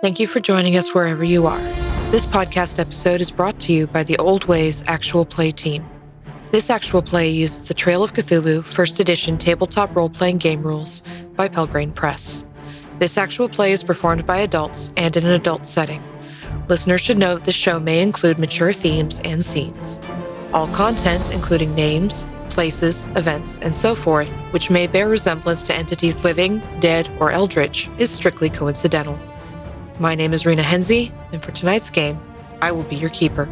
Thank you for joining us wherever you are. This podcast episode is brought to you by the Old Ways Actual Play team. This actual play uses the Trail of Cthulhu First Edition tabletop role-playing game rules by Pelgrane Press. This actual play is performed by adults and in an adult setting. Listeners should know that this show may include mature themes and scenes. All content, including names, places, events, and so forth, which may bear resemblance to entities living, dead, or eldritch, is strictly coincidental. My name is Rena Henze, and for tonight's game, I will be your keeper.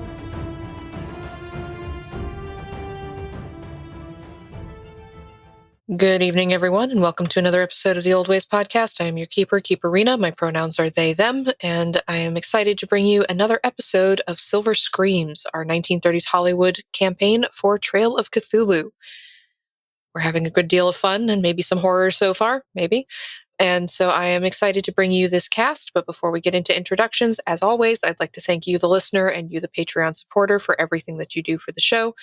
Good evening, everyone, and welcome to another episode of the Old Ways podcast. I am your keeper, Keeper Rena. My pronouns are they, them, and I am excited to bring you another episode of Silver Screams, our 1930s Hollywood campaign for Trail of Cthulhu. We're having a good deal of fun and maybe some horror so far, maybe. And so I am excited to bring you this cast, but before we get into introductions, as always, I'd like to thank you, the listener, and you, the Patreon supporter, for everything that you do for the show.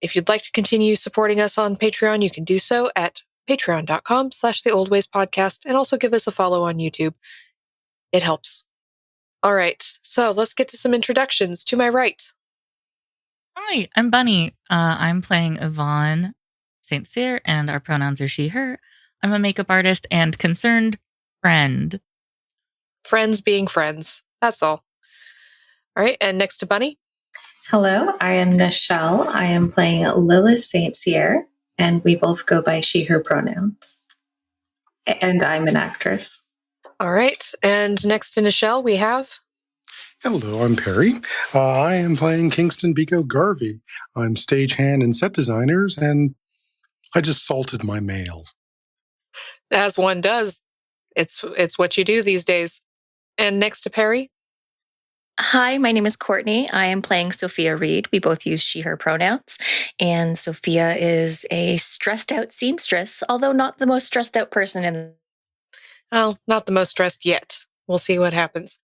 If you'd like to continue supporting us on Patreon, you can do so at patreon.com/theoldwayspodcast, and also give us a follow on YouTube. It helps. All right, so let's get to some introductions. To my right. Hi, I'm Bunny. I'm playing Yvonne St. Cyr, and our pronouns are she, her. I'm a makeup artist and concerned friend. Friends being friends. That's all. All right, and next to Bunny. Hello, I am Nichelle. I am playing Lilith St. Cyr, and we both go by she, her pronouns. And I'm an actress. All right, and next to Nichelle, we have... Hello, I'm Perry. I am playing Kingston Biko Garvey. I'm stagehand and set designers, and I just salted my mail. As one does. It's what you do these days. And next to Perry? Hi, my name is Courtney. I am playing Sophia Reed. We both use she, her pronouns. And Sophia is a stressed out seamstress, although not the most stressed out person in... Well, not the most stressed yet. We'll see what happens.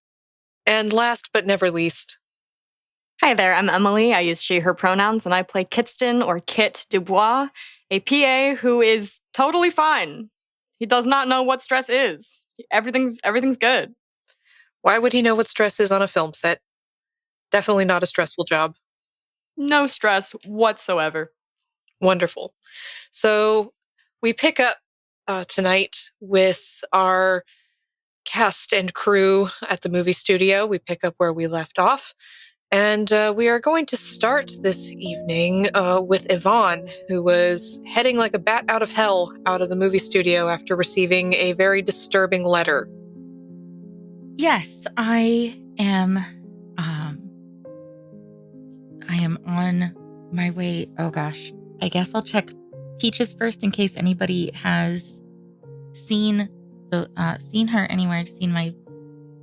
And last but never least... Hi there, I'm Emily. I use she, her pronouns, and I play Kitston, or Kit Dubois, a PA who is totally fine. He does not know what stress is. Everything's good. Why would he know what stress is on a film set? Definitely not a stressful job. No stress whatsoever. Wonderful. So we pick up tonight with our cast and crew at the movie studio. We pick up where we left off. And we are going to start this evening with Yvonne, who was heading like a bat out of hell out of the movie studio after receiving a very disturbing letter. Yes, I am on my way. Oh gosh, I guess I'll check Peaches first in case anybody has seen her anywhere, seen my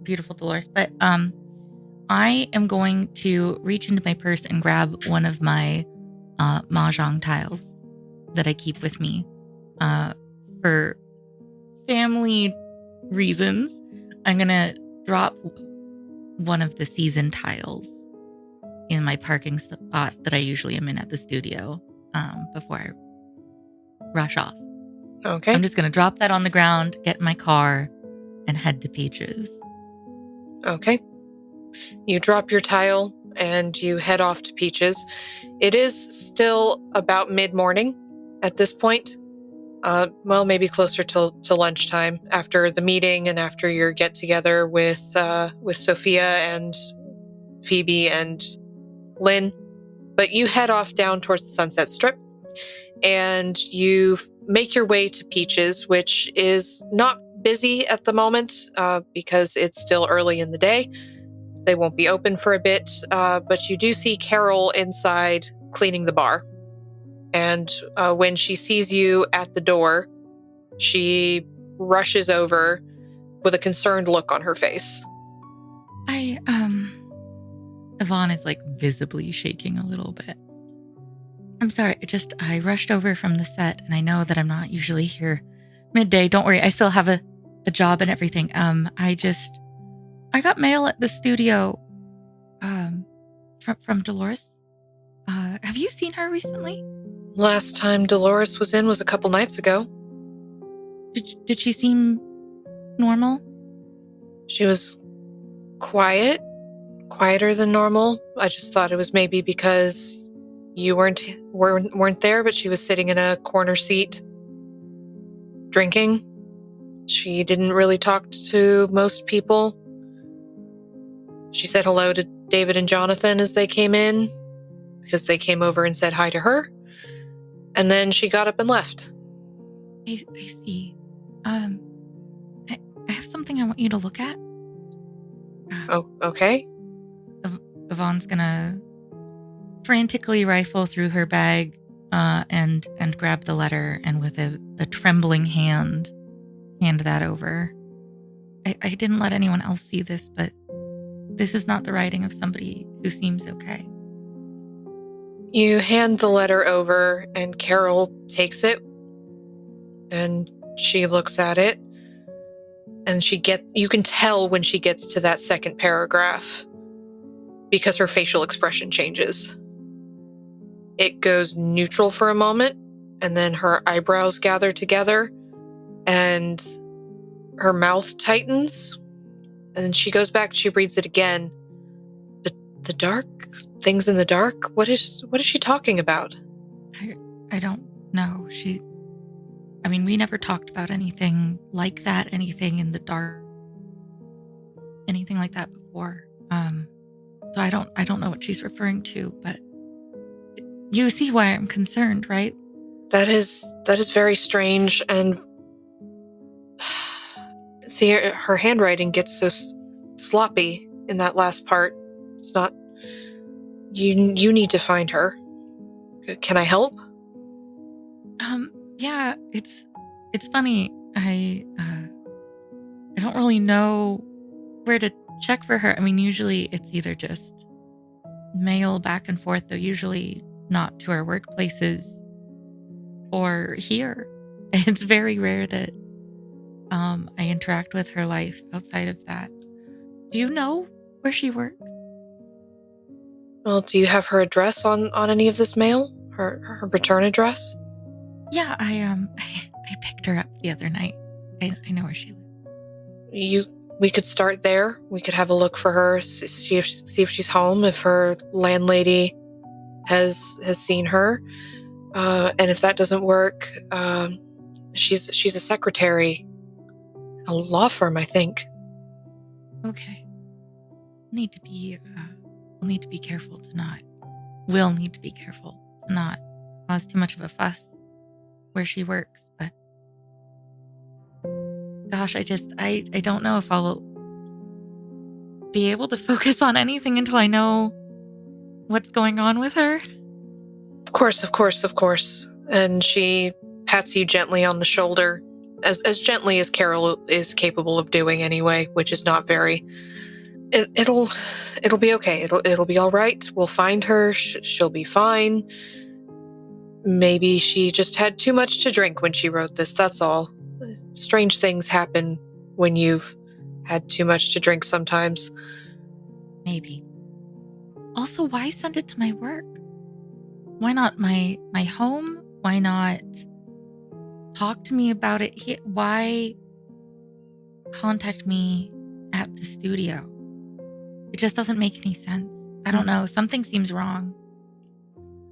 beautiful Dolores. But I am going to reach into my purse and grab one of my mahjong tiles that I keep with me for family reasons. I'm going to drop one of the season tiles in my parking spot that I usually am in at the studio before I rush off. Okay. I'm just going to drop that on the ground, get in my car, and head to Peaches. Okay. You drop your tile and you head off to Peaches. It is still about mid-morning at this point. Well, maybe closer to lunchtime after the meeting and after your get-together with Sophia and Phoebe and Lynn. But you head off down towards the Sunset Strip and you make your way to Peaches, which is not busy at the moment because it's still early in the day. They won't be open for a bit, but you do see Carol inside cleaning the bar. And when she sees you at the door, she rushes over with a concerned look on her face. Yvonne is like visibly shaking a little bit. I'm sorry, I rushed over from the set and I know that I'm not usually here midday. Don't worry, I still have a job and everything. I got mail at the studio from Dolores. Have you seen her recently? Last time Dolores was in was a couple nights ago. Did she seem normal? She was quieter than normal. I just thought it was maybe because you weren't there, but she was sitting in a corner seat drinking. She didn't really talk to most people. She said hello to David and Jonathan as they came in, because they came over and said hi to her. And then she got up and left. I see. I have something I want you to look at. Oh, okay. Yvonne's gonna frantically rifle through her bag and grab the letter, and with a trembling hand that over. I didn't let anyone else see this, but this is not the writing of somebody who seems okay. You hand the letter over, and Carol takes it, and she looks at it, and you can tell when she gets to that second paragraph, because her facial expression changes. It goes neutral for a moment, and then her eyebrows gather together, and her mouth tightens, and then she goes back, she reads it again. The dark things in the dark? What is she talking about? I don't know. We never talked about anything like that, anything in the dark, anything like that before. So I don't know what she's referring to, but you see why I'm concerned, right? That is very strange, and see, her handwriting gets so sloppy in that last part. It's not. You need to find her. Can I help? Yeah, it's funny. I don't really know where to check for her. Usually it's either just mail back and forth, though usually not to our workplaces or here. It's very rare that I interact with her life outside of that. Do you know where she works? Well, do you have her address on any of this mail? Her return address? Yeah, I picked her up the other night. I know where she lives. We could start there. We could have a look for her, see if she's home, if her landlady has seen her, and if that doesn't work, she's a secretary, a law firm, I think. Okay. We'll need to be careful to not. We'll need to be careful to not cause too much of a fuss where she works, but gosh, I don't know if I'll be able to focus on anything until I know what's going on with her. Of course. And she pats you gently on the shoulder, as gently as Carol is capable of doing anyway, which is not very. It'll be okay. It'll be all right. We'll find her. She'll be fine. Maybe she just had too much to drink when she wrote this, that's all. Strange things happen when you've had too much to drink sometimes. Maybe. Also, why send it to my work? Why not my home? Why not talk to me about it here? Why contact me at the studio? It just doesn't make any sense. I don't know. Something seems wrong.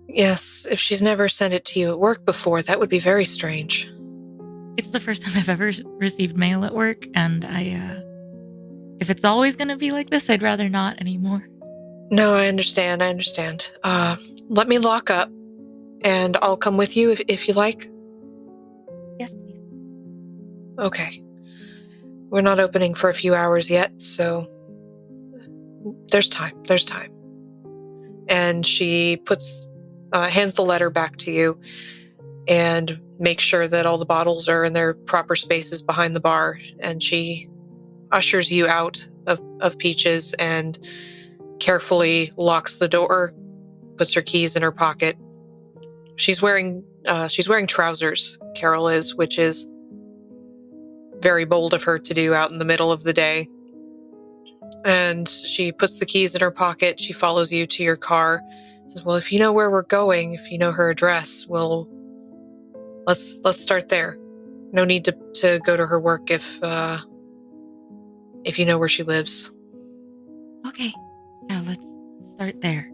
Yes, if she's never sent it to you at work before, that would be very strange. It's the first time I've ever received mail at work, and if it's always going to be like this, I'd rather not anymore. No, I understand. Let me lock up, and I'll come with you if you like. Yes, please. Okay. We're not opening for a few hours yet, so there's time. And she hands the letter back to you and makes sure that all the bottles are in their proper spaces behind the bar. And she ushers you out of Peaches and carefully locks the door, puts her keys in her pocket. She's wearing trousers, Carol is, which is very bold of her to do out in the middle of the day. And she puts the keys in her pocket. She follows you to your car. Says, well, if you know where we're going, if you know her address, let's start there. No need to go to her work if you know where she lives. Okay. Yeah, let's start there.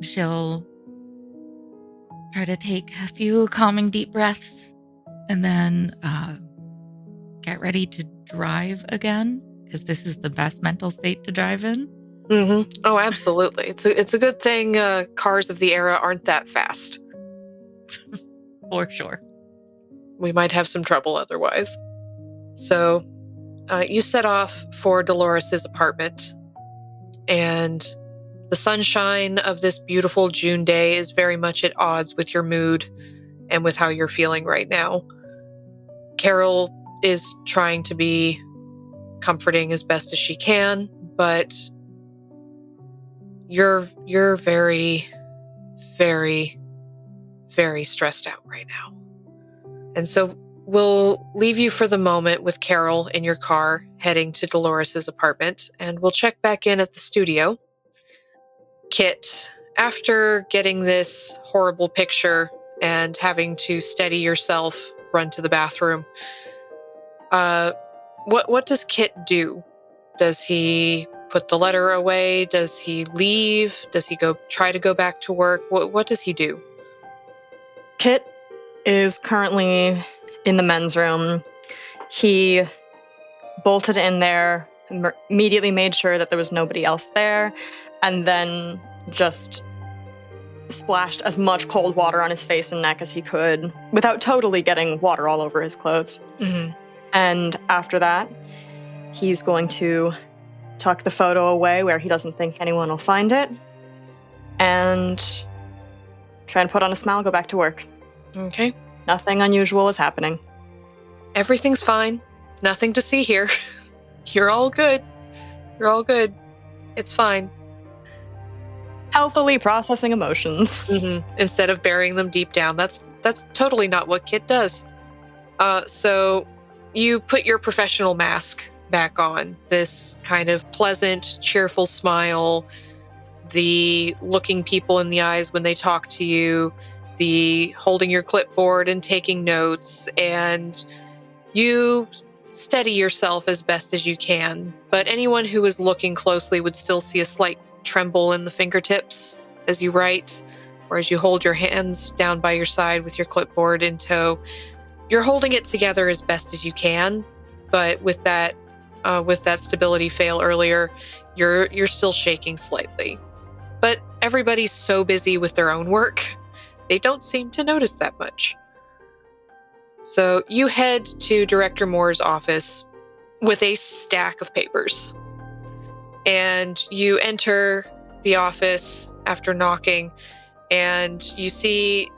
She'll try to take a few calming deep breaths and then get ready to drive again, because this is the best mental state to drive in. Mm-hmm. Oh, absolutely. It's a good thing cars of the era aren't that fast. For sure. We might have some trouble otherwise. So you set off for Dolores's apartment, and the sunshine of this beautiful June day is very much at odds with your mood and with how you're feeling right now. Carol is trying to be comforting as best as she can, but you're very, very, very stressed out right now. And so we'll leave you for the moment with Carol in your car heading to Dolores's apartment, and we'll check back in at the studio. Kit, after getting this horrible picture and having to steady yourself, run to the bathroom, what does Kit do? Does he put the letter away? Does he leave? Does he try to go back to work? What does he do? Kit is currently in the men's room. He bolted in there, immediately made sure that there was nobody else there, and then just splashed as much cold water on his face and neck as he could without totally getting water all over his clothes. Mm-hmm. And after that, he's going to tuck the photo away where he doesn't think anyone will find it, and try and put on a smile, go back to work. Okay. Nothing unusual is happening. Everything's fine. Nothing to see here. You're all good. You're all good. It's fine. Healthily processing emotions. Mm-hmm. Instead of burying them deep down. That's totally not what Kit does. So you put your professional mask back on. This kind of pleasant, cheerful smile, the looking people in the eyes when they talk to you, the holding your clipboard and taking notes, and you steady yourself as best as you can. But anyone who is looking closely would still see a slight tremble in the fingertips as you write, or as you hold your hands down by your side with your clipboard in tow. You're holding it together as best as you can, but with that stability fail earlier, you're still shaking slightly. But everybody's so busy with their own work, they don't seem to notice that much. So you head to Director Moore's office with a stack of papers. And you enter the office after knocking, and you see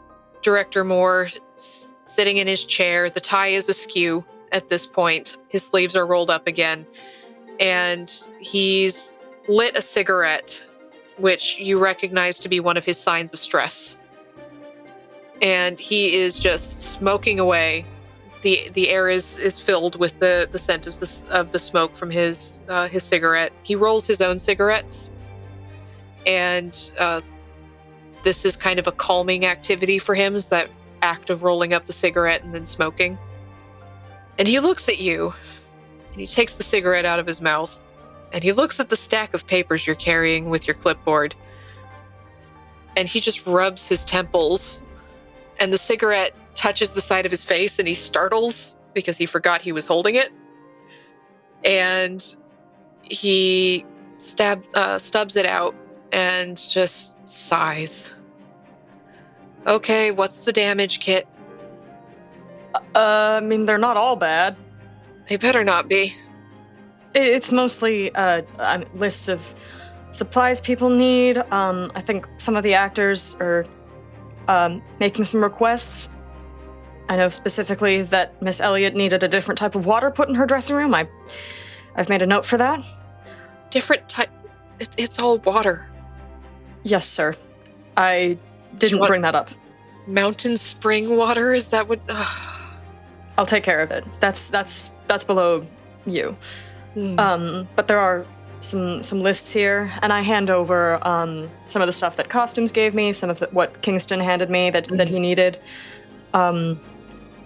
Director Moore sitting in his chair. The tie is askew at this point. His sleeves are rolled up again. And he's lit a cigarette, which you recognize to be one of his signs of stress. And he is just smoking away. The air is filled with the scent of the smoke from his cigarette. He rolls his own cigarettes, and this is kind of a calming activity for him, is that act of rolling up the cigarette and then smoking. And he looks at you, and he takes the cigarette out of his mouth, and he looks at the stack of papers you're carrying with your clipboard, and he just rubs his temples, and the cigarette touches the side of his face, and he startles because he forgot he was holding it. And he stubs it out and just sighs. Okay, what's the damage, Kit? I mean, they're not all bad. They better not be. It's mostly a list of supplies people need. I think some of the actors are making some requests. I know specifically that Miss Elliot needed a different type of water put in her dressing room. I've made a note for that. Different type? It's all water. Yes, sir. I didn't bring that up. Mountain spring water? Is that what? I'll take care of it. That's below you. But there are some lists here, and I hand over some of the stuff that Costumes gave me, some of what Kingston handed me that he needed.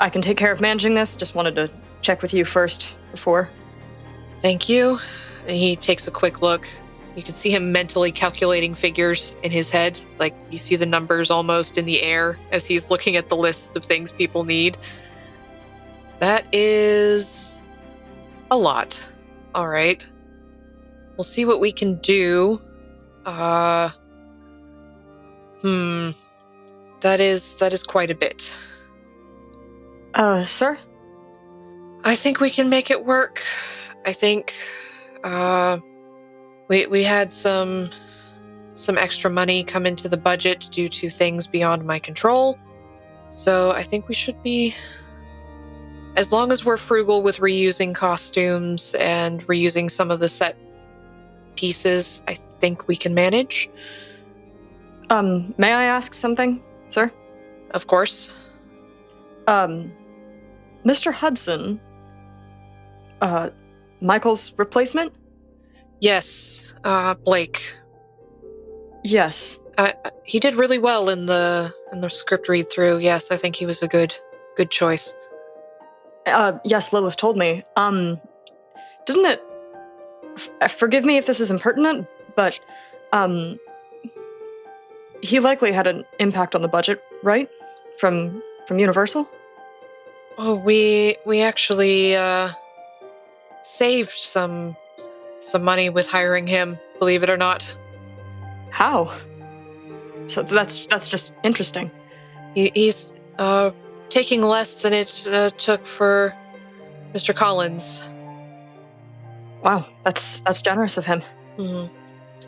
I can take care of managing this. Just wanted to check with you first before. Thank you. And he takes a quick look. You can see him mentally calculating figures in his head. Like, you see the numbers almost in the air as he's looking at the lists of things people need. That is a lot. All right. We'll see what we can do. That is quite a bit. Sir? I think we can make it work. I think, we had some extra money come into the budget due to things beyond my control. So I think we should be, as long as we're frugal with reusing costumes and reusing some of the set pieces, I think we can manage. May I ask something, sir? Of course. Mr. Hudson, Michael's replacement? Yes, Blake. Yes. He did really well in the script read through. Yes, I think he was a good choice. Yes, Lilith told me. Doesn't it... forgive me if this is impertinent, but, he likely had an impact on the budget, right? From Universal? Oh, we actually, saved some money with hiring him, believe it or not. How? So that's just interesting. He's taking less than it took for Mr. Collins. Wow, that's generous of him. Mm-hmm.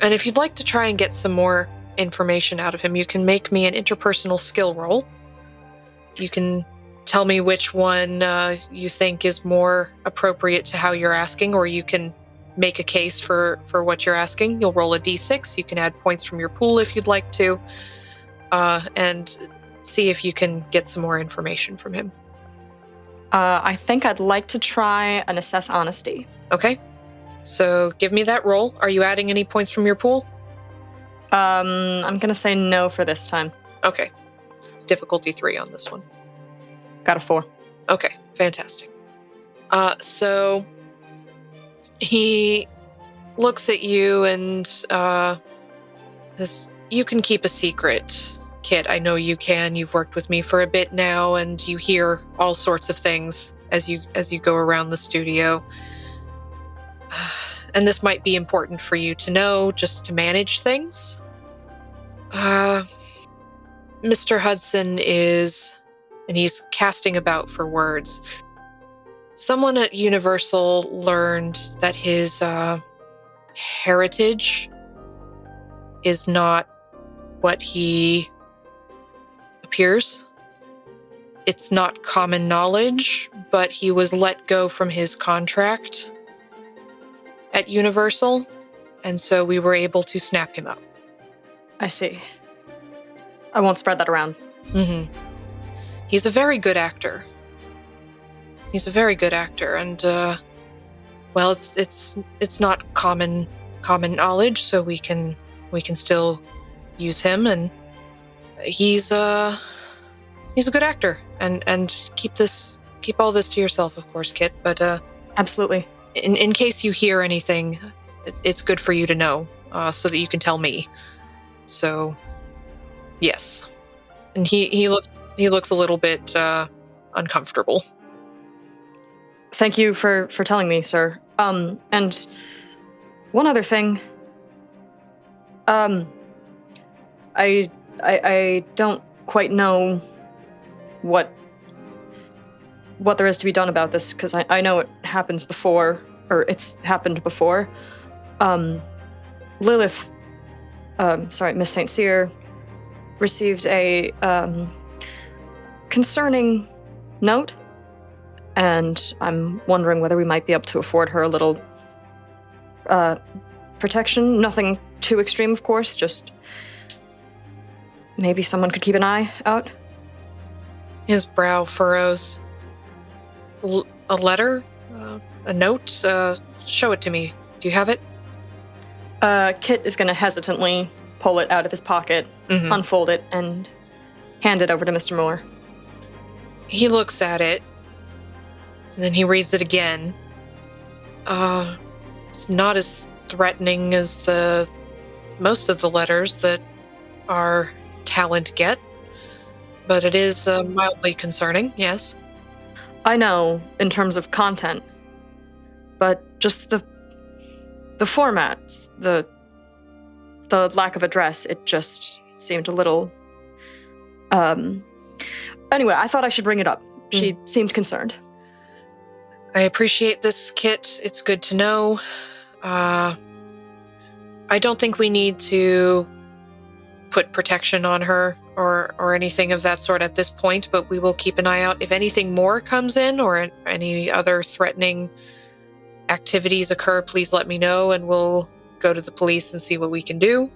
And if you'd like to try and get some more information out of him, you can make me an interpersonal skill roll. You can tell me which one you think is more appropriate to how you're asking, or you can make a case for what you're asking. You'll roll a d6. You can add points from your pool if you'd like to, and see if you can get some more information from him. I think I'd like to try an assess honesty. Okay. So give me that roll. Are you adding any points from your pool? I'm gonna say no for this time. Okay. It's difficulty 3 on this one. Got a 4. Okay, fantastic. So he looks at you and says, "You can keep a secret, Kit. I know you can. You've worked with me for a bit now, and you hear all sorts of things as you go around the studio. And this might be important for you to know, just to manage things. Mr. Hudson is..." And he's casting about for words. "Someone at Universal learned that his heritage is not what he appears. It's not common knowledge, but he was let go from his contract at Universal, and so we were able to snap him up." I see. I won't spread that around. Mm-hmm. He's a very good actor. And well, it's not common knowledge, so we can still use him, and he's a good actor. And keep all this to yourself, of course, Kit. But absolutely. In case you hear anything, it's good for you to know, so that you can tell me. So, yes. And he looks a little bit uncomfortable. Thank you for telling me, sir. And one other thing. I don't quite know what there is to be done about this, because I know it happens before, or it's happened before. Lilith, Miss St. Cyr, received a concerning note, and I'm wondering whether we might be able to afford her a little protection. Nothing too extreme, of course, just maybe someone could keep an eye out. His brow furrows. A letter? A note? Show it to me. Do you have it? Kit is going to hesitantly pull it out of his pocket, unfold it, and hand it over to Mr. Moore. He looks at it, and then he reads it again. It's not as threatening as the most of the letters that our talent get, but it is mildly concerning, yes. I know in terms of content, but just the formats, the lack of address, it just seemed a little. Anyway, I thought I should bring it up. She seemed concerned. I appreciate this, Kit. It's good to know. I don't think we need to put protection on her or anything of that sort at this point, but we will keep an eye out. If anything more comes in or any other threatening activities occur, please let me know and we'll go to the police and see what we can do.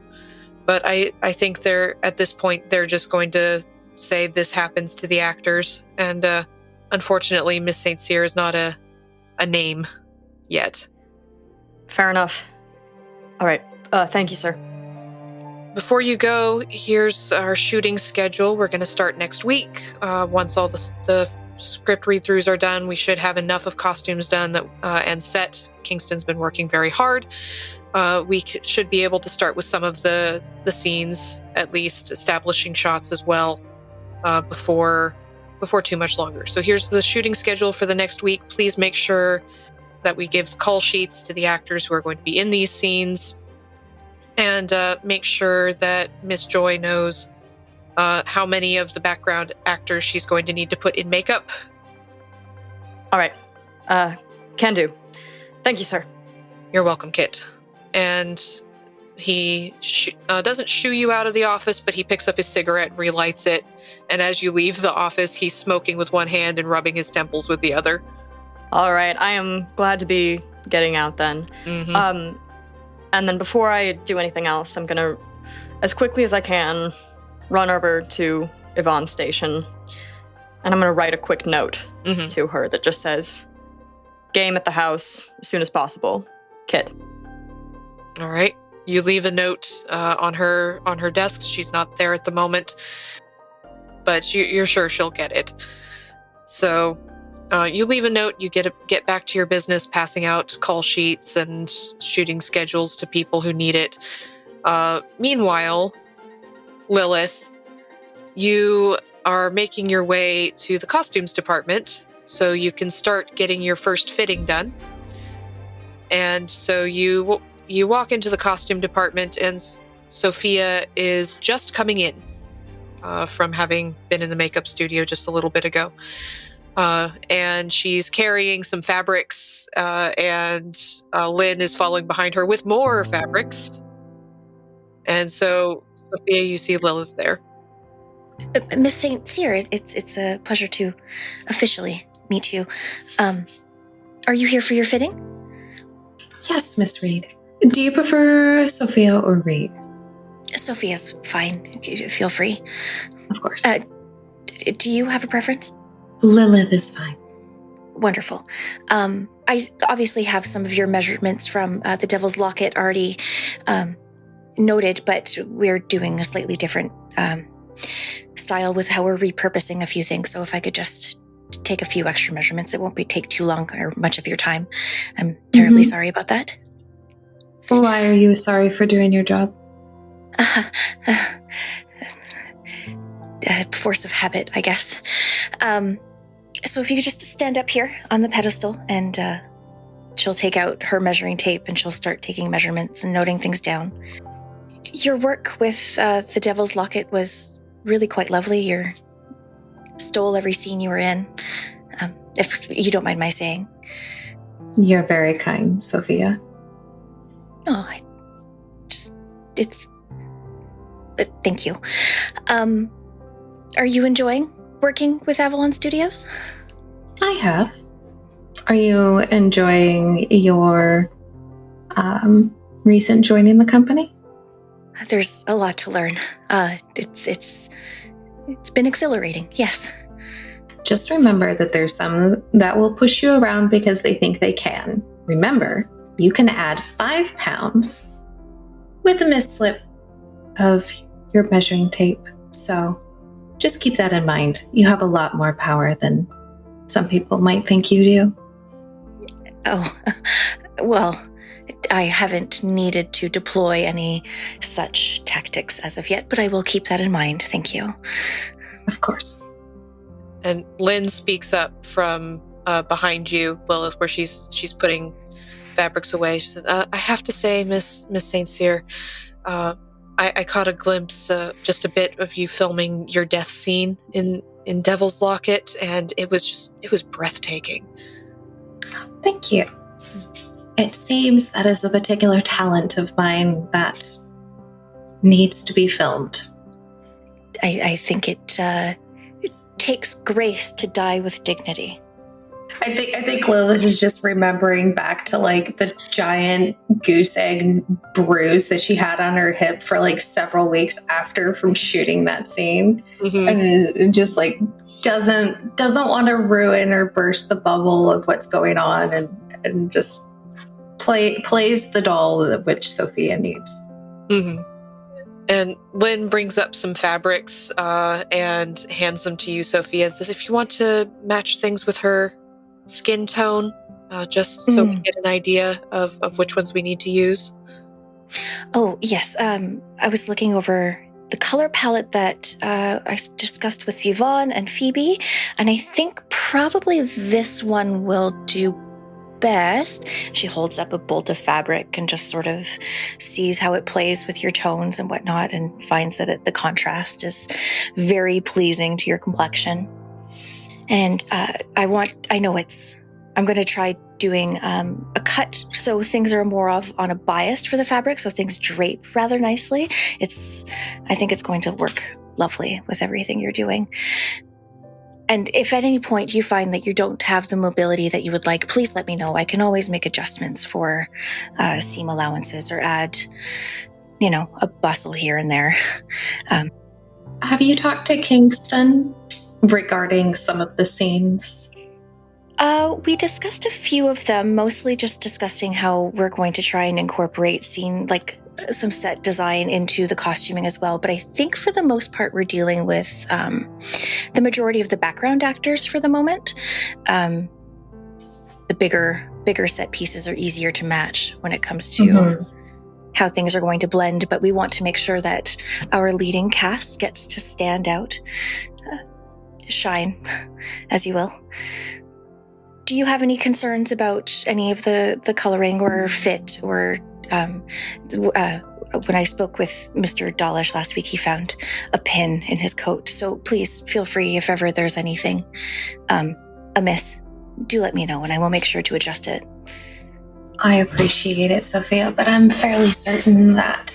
But I think at this point, they're just going to say this happens to the actors. And unfortunately, Miss St. Cyr is not a name yet. Fair enough. All right. Thank you, sir. Before you go, here's our shooting schedule. We're going to start next week. Once all the script read-throughs are done, we should have enough of costumes done and set. Kingston's been working very hard. We should be able to start with some of the scenes, at least establishing shots as well, before too much longer. So here's the shooting schedule for the next week. Please make sure that we give call sheets to the actors who are going to be in these scenes. And make sure that Miss Joy knows how many of the background actors she's going to need to put in makeup. All right. Can do. Thank you, sir. You're welcome, Kit. And he doesn't shoo you out of the office, but he picks up his cigarette and relights it. And as you leave the office, he's smoking with one hand and rubbing his temples with the other. All right. I am glad to be getting out then. Mm-hmm. And then before I do anything else, I'm going to, as quickly as I can, run over to Yvonne's station. And I'm going to write a quick note to her that just says, game at the house as soon as possible. Kit. All right. You leave a note on her desk. She's not there at the moment, but you're sure she'll get it. So you leave a note. You get back to your business, passing out call sheets and shooting schedules to people who need it. Meanwhile, Lilith, you are making your way to the costumes department so you can start getting your first fitting done. And so you walk into the costume department, and Sophia is just coming in from having been in the makeup studio just a little bit ago. And she's carrying some fabrics, and Lynn is following behind her with more fabrics. And so, Sophia, you see Lilith there. Miss St. Cyr, it's a pleasure to officially meet you. Are you here for your fitting? Yes, Miss Reed. Do you prefer Sophia or Reed? Sophia's fine. Feel free. Of course. Do you have a preference? Lilith is fine. Wonderful. I obviously have some of your measurements from the Devil's Locket already noted, but we're doing a slightly different style with how we're repurposing a few things. So if I could just take a few extra measurements, it won't take too long or much of your time. I'm terribly sorry about that. Why are you sorry for doing your job? Force of habit, I guess. So if you could just stand up here on the pedestal, and she'll take out her measuring tape and she'll start taking measurements and noting things down. Your work with the Devil's Locket was really quite lovely. You stole every scene you were in, if you don't mind my saying. You're very kind, Sophia. Oh, thank you. Are you enjoying working with Avalon Studios? I have. Are you enjoying your recent joining the company? There's a lot to learn. It's been exhilarating, yes. Just remember that there's some that will push you around because they think they can. Remember, you can add 5 pounds with a mislip of your measuring tape. So just keep that in mind. You have a lot more power than some people might think you do. Oh, well, I haven't needed to deploy any such tactics as of yet, but I will keep that in mind. Thank you. Of course. And Lynn speaks up from behind you, Lilith, where she's putting fabrics away. She said, I have to say, Miss St. Cyr, I caught a glimpse, just a bit of you filming your death scene in Devil's Locket, and it was breathtaking. Thank you. It seems that is a particular talent of mine that needs to be filmed. I think it takes grace to die with dignity. I think Lilith is just remembering back to like the giant goose egg bruise that she had on her hip for like several weeks after from shooting that scene, and it just like doesn't want to ruin or burst the bubble of what's going on, and just plays the doll which Sophia needs. Mm-hmm. And Lynn brings up some fabrics and hands them to you, Sophia, and says, if you want to match things with her skin tone, just so we get an idea of which ones we need to use. Oh, yes. I was looking over the color palette that I discussed with Yvonne and Phoebe, and I think probably this one will do best. She holds up a bolt of fabric and just sort of sees how it plays with your tones and whatnot, and finds that the contrast is very pleasing to your complexion. And I'm going to try doing a cut so things are more on a bias for the fabric, so things drape rather nicely. I think it's going to work lovely with everything you're doing. And if at any point you find that you don't have the mobility that you would like, please let me know. I can always make adjustments for seam allowances or add, a bustle here and there. Have you talked to Kingston regarding some of the scenes? We discussed a few of them, mostly just discussing how we're going to try and incorporate some set design into the costuming as well. But I think for the most part, we're dealing with the majority of the background actors for the moment. The bigger set pieces are easier to match when it comes to how things are going to blend, but we want to make sure that our leading cast gets to stand out, shine, as you will. Do you have any concerns about any of the coloring or fit or when I spoke with Mr. Dawlish last week, he found a pin in his coat. So please feel free if ever there's anything amiss. Do let me know and I will make sure to adjust it. I appreciate it, Sophia, but I'm fairly certain that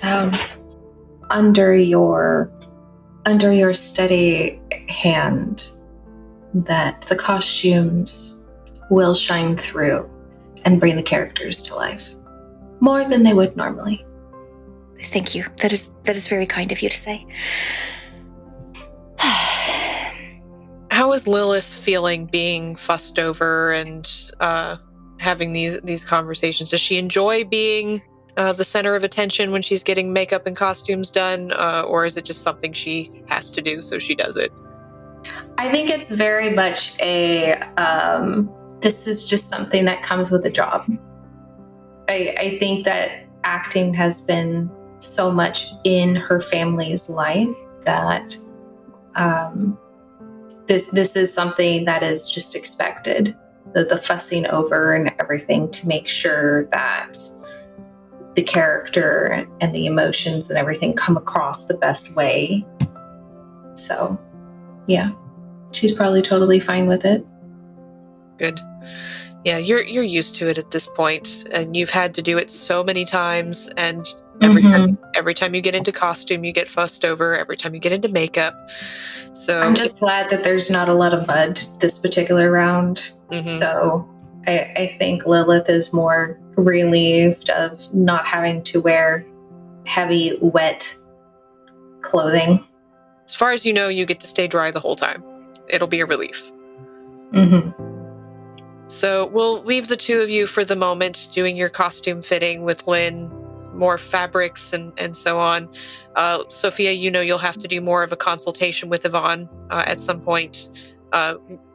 under your steady hand, that the costumes will shine through and bring the characters to life more than they would normally. Thank you. That is very kind of you to say. How is Lilith feeling being fussed over and having these conversations? Does she enjoy being the center of attention when she's getting makeup and costumes done, or is it just something she has to do, so she does it? I think it's very much this is just something that comes with the job. I think that acting has been so much in her family's life that this is something that is just expected. The fussing over and everything to make sure that the character and the emotions and everything come across the best way. So, yeah, she's probably totally fine with it. Good. Yeah, you're used to it at this point, and you've had to do it so many times, and every time you get into costume, you get fussed over. Every time you get into makeup. So I'm just glad that there's not a lot of mud this particular round. So I think Lilith is more relieved of not having to wear heavy, wet clothing. As far as you know, you get to stay dry the whole time. It'll be a relief. So we'll leave the two of you for the moment doing your costume fitting with Lynn, more fabrics and so on. Sophia, you'll have to do more of a consultation with Yvonne at some point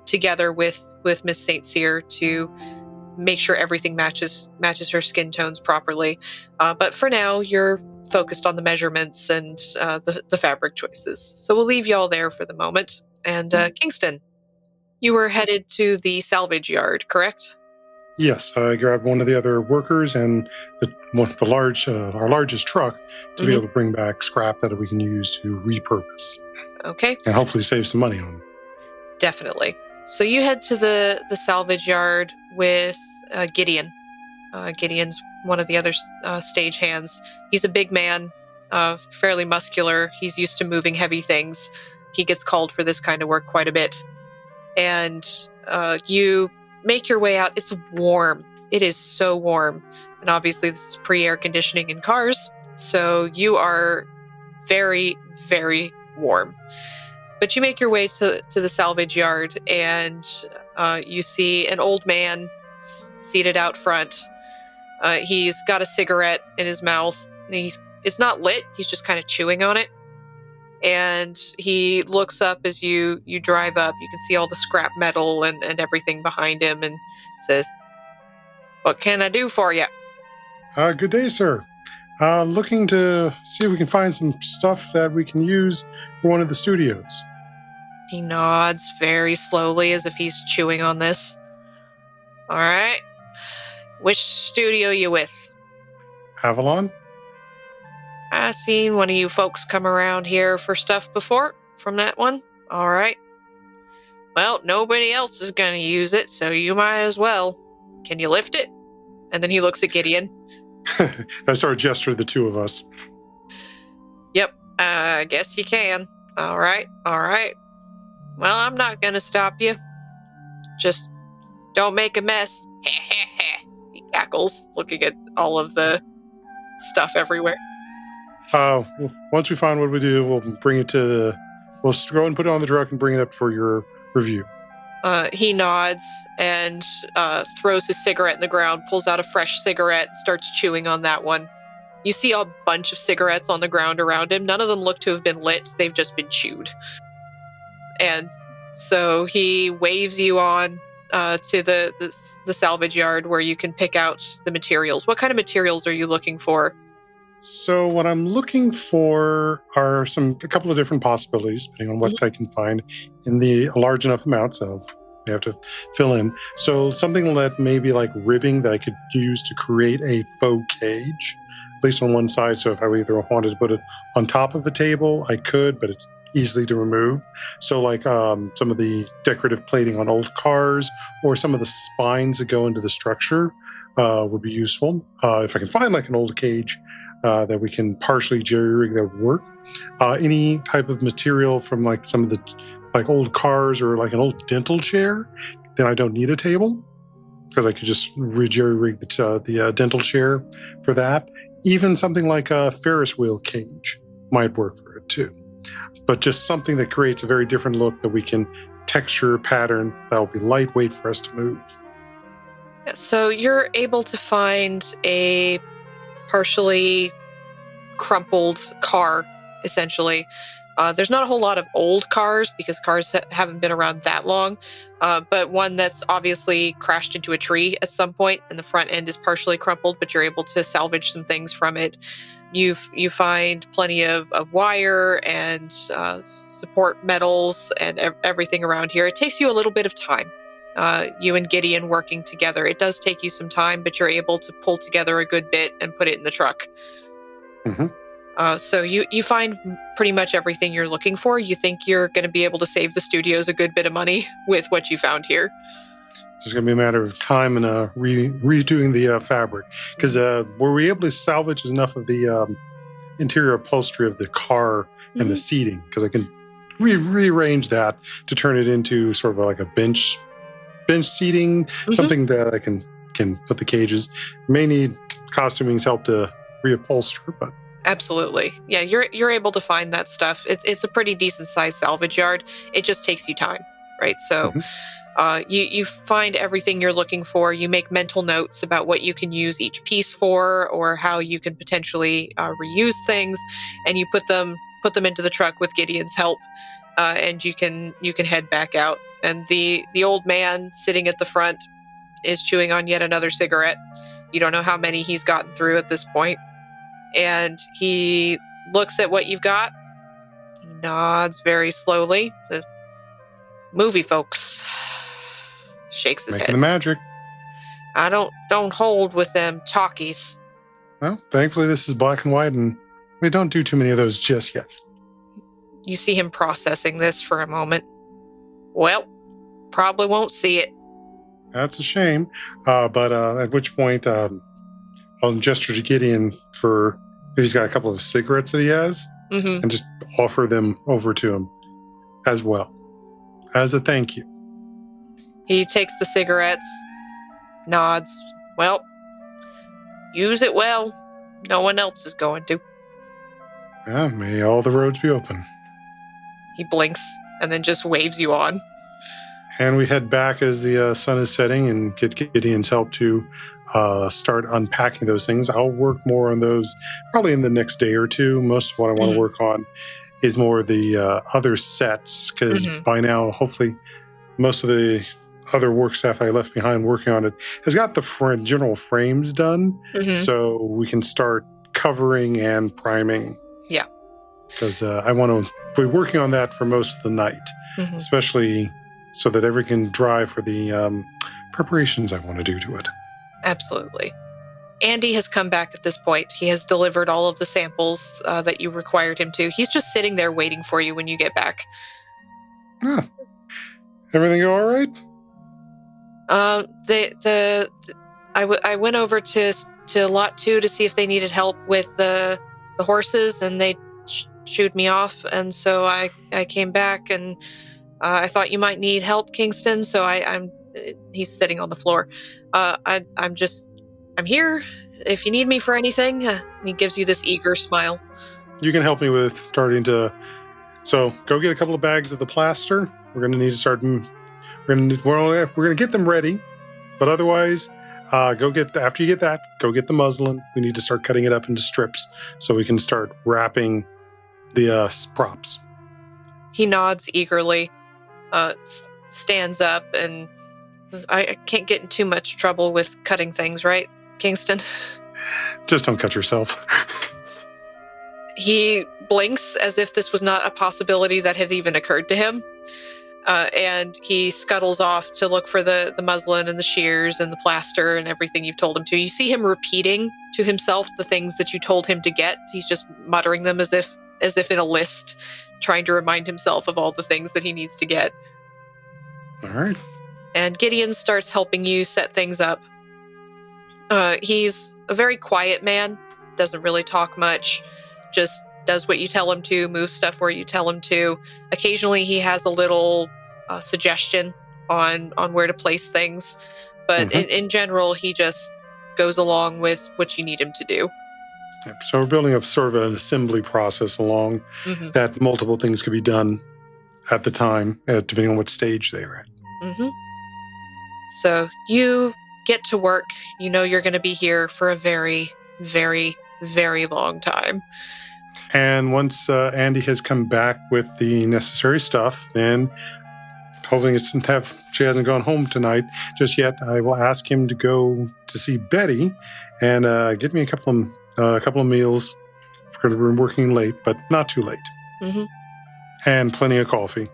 together with Miss St. Cyr to make sure everything matches her skin tones properly. But for now, you're focused on the measurements and the fabric choices. So we'll leave y'all there for the moment. And Kingston, you were headed to the salvage yard, correct? Yes, I grabbed one of the other workers and our largest truck to be able to bring back scrap that we can use to repurpose. Okay. And hopefully save some money on. Definitely. So you head to the salvage yard with Gideon. Gideon's one of the other stagehands. He's a big man, fairly muscular. He's used to moving heavy things. He gets called for this kind of work quite a bit. And you make your way out. It's warm. It is so warm. And obviously this is pre-air conditioning in cars. So you are very, very warm. But you make your way to the salvage yard, and you see an old man seated out front. He's got a cigarette in his mouth. It's not lit. He's just kind of chewing on it. And he looks up as you drive up. You can see all the scrap metal and everything behind him, and says, "What can I do for you?" Good day, sir. Looking to see if we can find some stuff that we can use for one of the studios. He nods very slowly as if he's chewing on this. All right. Which studio you with? Avalon? I seen one of you folks come around here for stuff before from that one. All right. Well, nobody else is going to use it, so you might as well. Can you lift it? And then he looks at Gideon. I sort of gesture the two of us. Yep, I guess you can. All right. Well, I'm not going to stop you. Just don't make a mess. He cackles, looking at all of the stuff everywhere. Once we find what we do, we'll bring it to we'll go and put it on the truck and bring it up for your review. He nods and throws his cigarette in the ground, pulls out a fresh cigarette, starts chewing on that one. You see a bunch of cigarettes on the ground around him. None of them look to have been lit. They've just been chewed. And so he waves you on to the salvage yard where you can pick out the materials. What kind of materials are you looking for? So what I'm looking for are a couple of different possibilities, depending on what I can find in the large enough amount. So we have to fill in. So something that maybe like ribbing that I could use to create a faux cage, at least on one side. So if I either wanted to put it on top of a table, I could, but it's easily to remove. So like some of the decorative plating on old cars or some of the spines that go into the structure would be useful. If I can find like an old cage that we can partially jerry-rig that would work. Any type of material from like some of the like old cars or like an old dental chair, then I don't need a table because I could just jerry-rig the dental chair for that. Even something like a Ferris wheel cage might work for it too. But just something that creates a very different look that we can texture, pattern, that will be lightweight for us to move. So you're able to find a partially crumpled car, essentially. There's not a whole lot of old cars because cars haven't been around that long, but one that's obviously crashed into a tree at some point and the front end is partially crumpled, but you're able to salvage some things from it. You find plenty of wire and support metals and everything around here. It takes you a little bit of time. You and Gideon working together. It does take you some time, but you're able to pull together a good bit and put it in the truck. So you find pretty much everything you're looking for. You think you're going to be able to save the studios a good bit of money with what you found here. It's just going to be a matter of time and redoing the fabric. Because were we able to salvage enough of the interior upholstery of the car and the seating? Because I can rearrange that to turn it into sort of like a bench seating, something that I can put the cages. May need costuming's help to reupholster, but absolutely, yeah, you're able to find that stuff. It's a pretty decent sized salvage yard. It just takes you time, right? So you find everything you're looking for. You make mental notes about what you can use each piece for, or how you can potentially reuse things, and you put them into the truck with Gideon's help, and you can head back out. And the old man sitting at the front, is chewing on yet another cigarette. You don't know how many he's gotten through at this point. And he looks at what you've got. He nods very slowly. Says, movie folks. Shakes his Making head. the magic. I don't hold with them talkies. Well, thankfully this is black and white, and we don't do too many of those just yet. You see him processing this for a moment. Well, probably won't see it. That's a shame. But at which point, I'll gesture to Gideon for if he's got a couple of cigarettes that he has, Mm-hmm. and just offer them over to him as well, as a thank you. He takes the cigarettes, nods. Well, use it well. No one else is going to. Yeah, may all the roads be open. He blinks and then just waves you on. And we head back as the sun is setting and get Gideon's help to start unpacking those things. I'll work more on those probably in the next day or two. Most of what I want to work on is more the other sets, because by now, hopefully, most of the other work staff I left behind working on it has got the general frames done, so we can start covering and priming. Yeah. Because I want to be working on that for most of the night, especially so that everything can dry for the preparations I want to do to it. Absolutely. Andy has come back at this point. He has delivered all of the samples that you required him to. He's just sitting there waiting for you when you get back. Everything go all right? I went over to lot 2 to see if they needed help with the horses, and they shooed me off. And so I came back, and I thought you might need help, Kingston. So he's sitting on the floor. I'm here if you need me for anything. He gives you this eager smile. You can help me with starting to. So go get a couple of bags of the plaster. We're going to need to start. We're going to get them ready, but otherwise, after you get that, go get the muslin. We need to start cutting it up into strips so we can start wrapping the props. He nods eagerly, stands up, and I can't get in too much trouble with cutting things, right, Kingston? Just don't cut yourself. He blinks as if this was not a possibility that had even occurred to him. And he scuttles off to look for the muslin and the shears and the plaster and everything you've told him to. You see him repeating to himself the things that you told him to get. He's just muttering them as if in a list, trying to remind himself of all the things that he needs to get. All right. And Gideon starts helping you set things up. He's a very quiet man, doesn't really talk much, just does what you tell him to, moves stuff where you tell him to. Occasionally he has a little suggestion on where to place things, but in general he just goes along with what you need him to do. Yep. So we're building up sort of an assembly process along that multiple things could be done at the time, depending on what stage they're at. So you get to work. You know you're going to be here for a very, very, very long time. And once Andy has come back with the necessary stuff, then hoping she hasn't gone home tonight just yet, I will ask him to go to see Betty and get me a couple of meals. Because we're working late, but not too late. And plenty of coffee.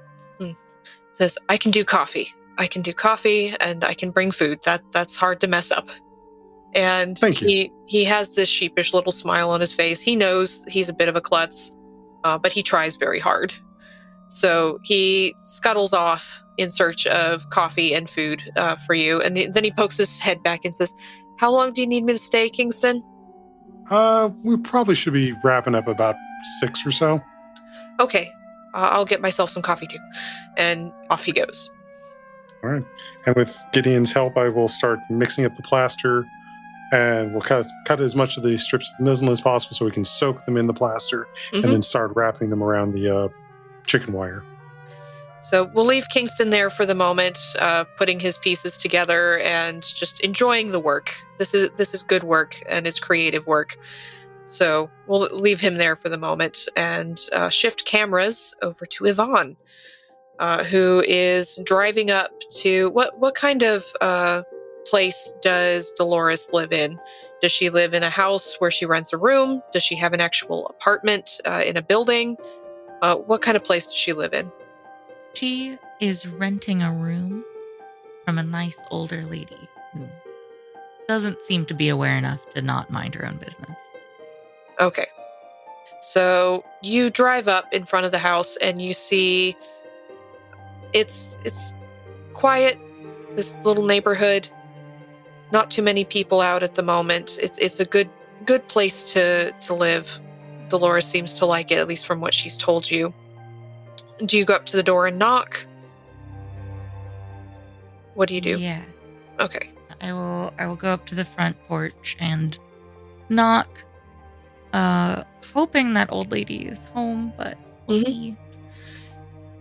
Says, I can do coffee, and I can bring food. That's hard to mess up. And Thank you. He has this sheepish little smile on his face. He knows he's a bit of a klutz, but he tries very hard. So he scuttles off in search of coffee and food for you. And then he pokes his head back and says, how long do you need me to stay, Kingston? We probably should be wrapping up about 6 or so. Okay, I'll get myself some coffee too. And off he goes. All right. And with Gideon's help, I will start mixing up the plaster, and we'll cut as much of the strips of muslin as possible so we can soak them in the plaster and then start wrapping them around the chicken wire. So we'll leave Kingston there for the moment, putting his pieces together and just enjoying the work. This is good work, and it's creative work. So we'll leave him there for the moment and shift cameras over to Yvonne, who is driving up to what kind of place does Dolores live in? Does she live in a house where she rents a room? Does she have an actual apartment in a building? What kind of place does she live in? She is renting a room from a nice older lady who doesn't seem to be aware enough to not mind her own business. Okay. So you drive up in front of the house and you see it's quiet, this little neighborhood. Not too many people out at the moment. It's a good place to live. Dolores seems to like it, at least from what she's told you. Do you go up to the door and knock? What do you do? Yeah. Okay. I will go up to the front porch and knock, hoping that old lady is home, but we'll see.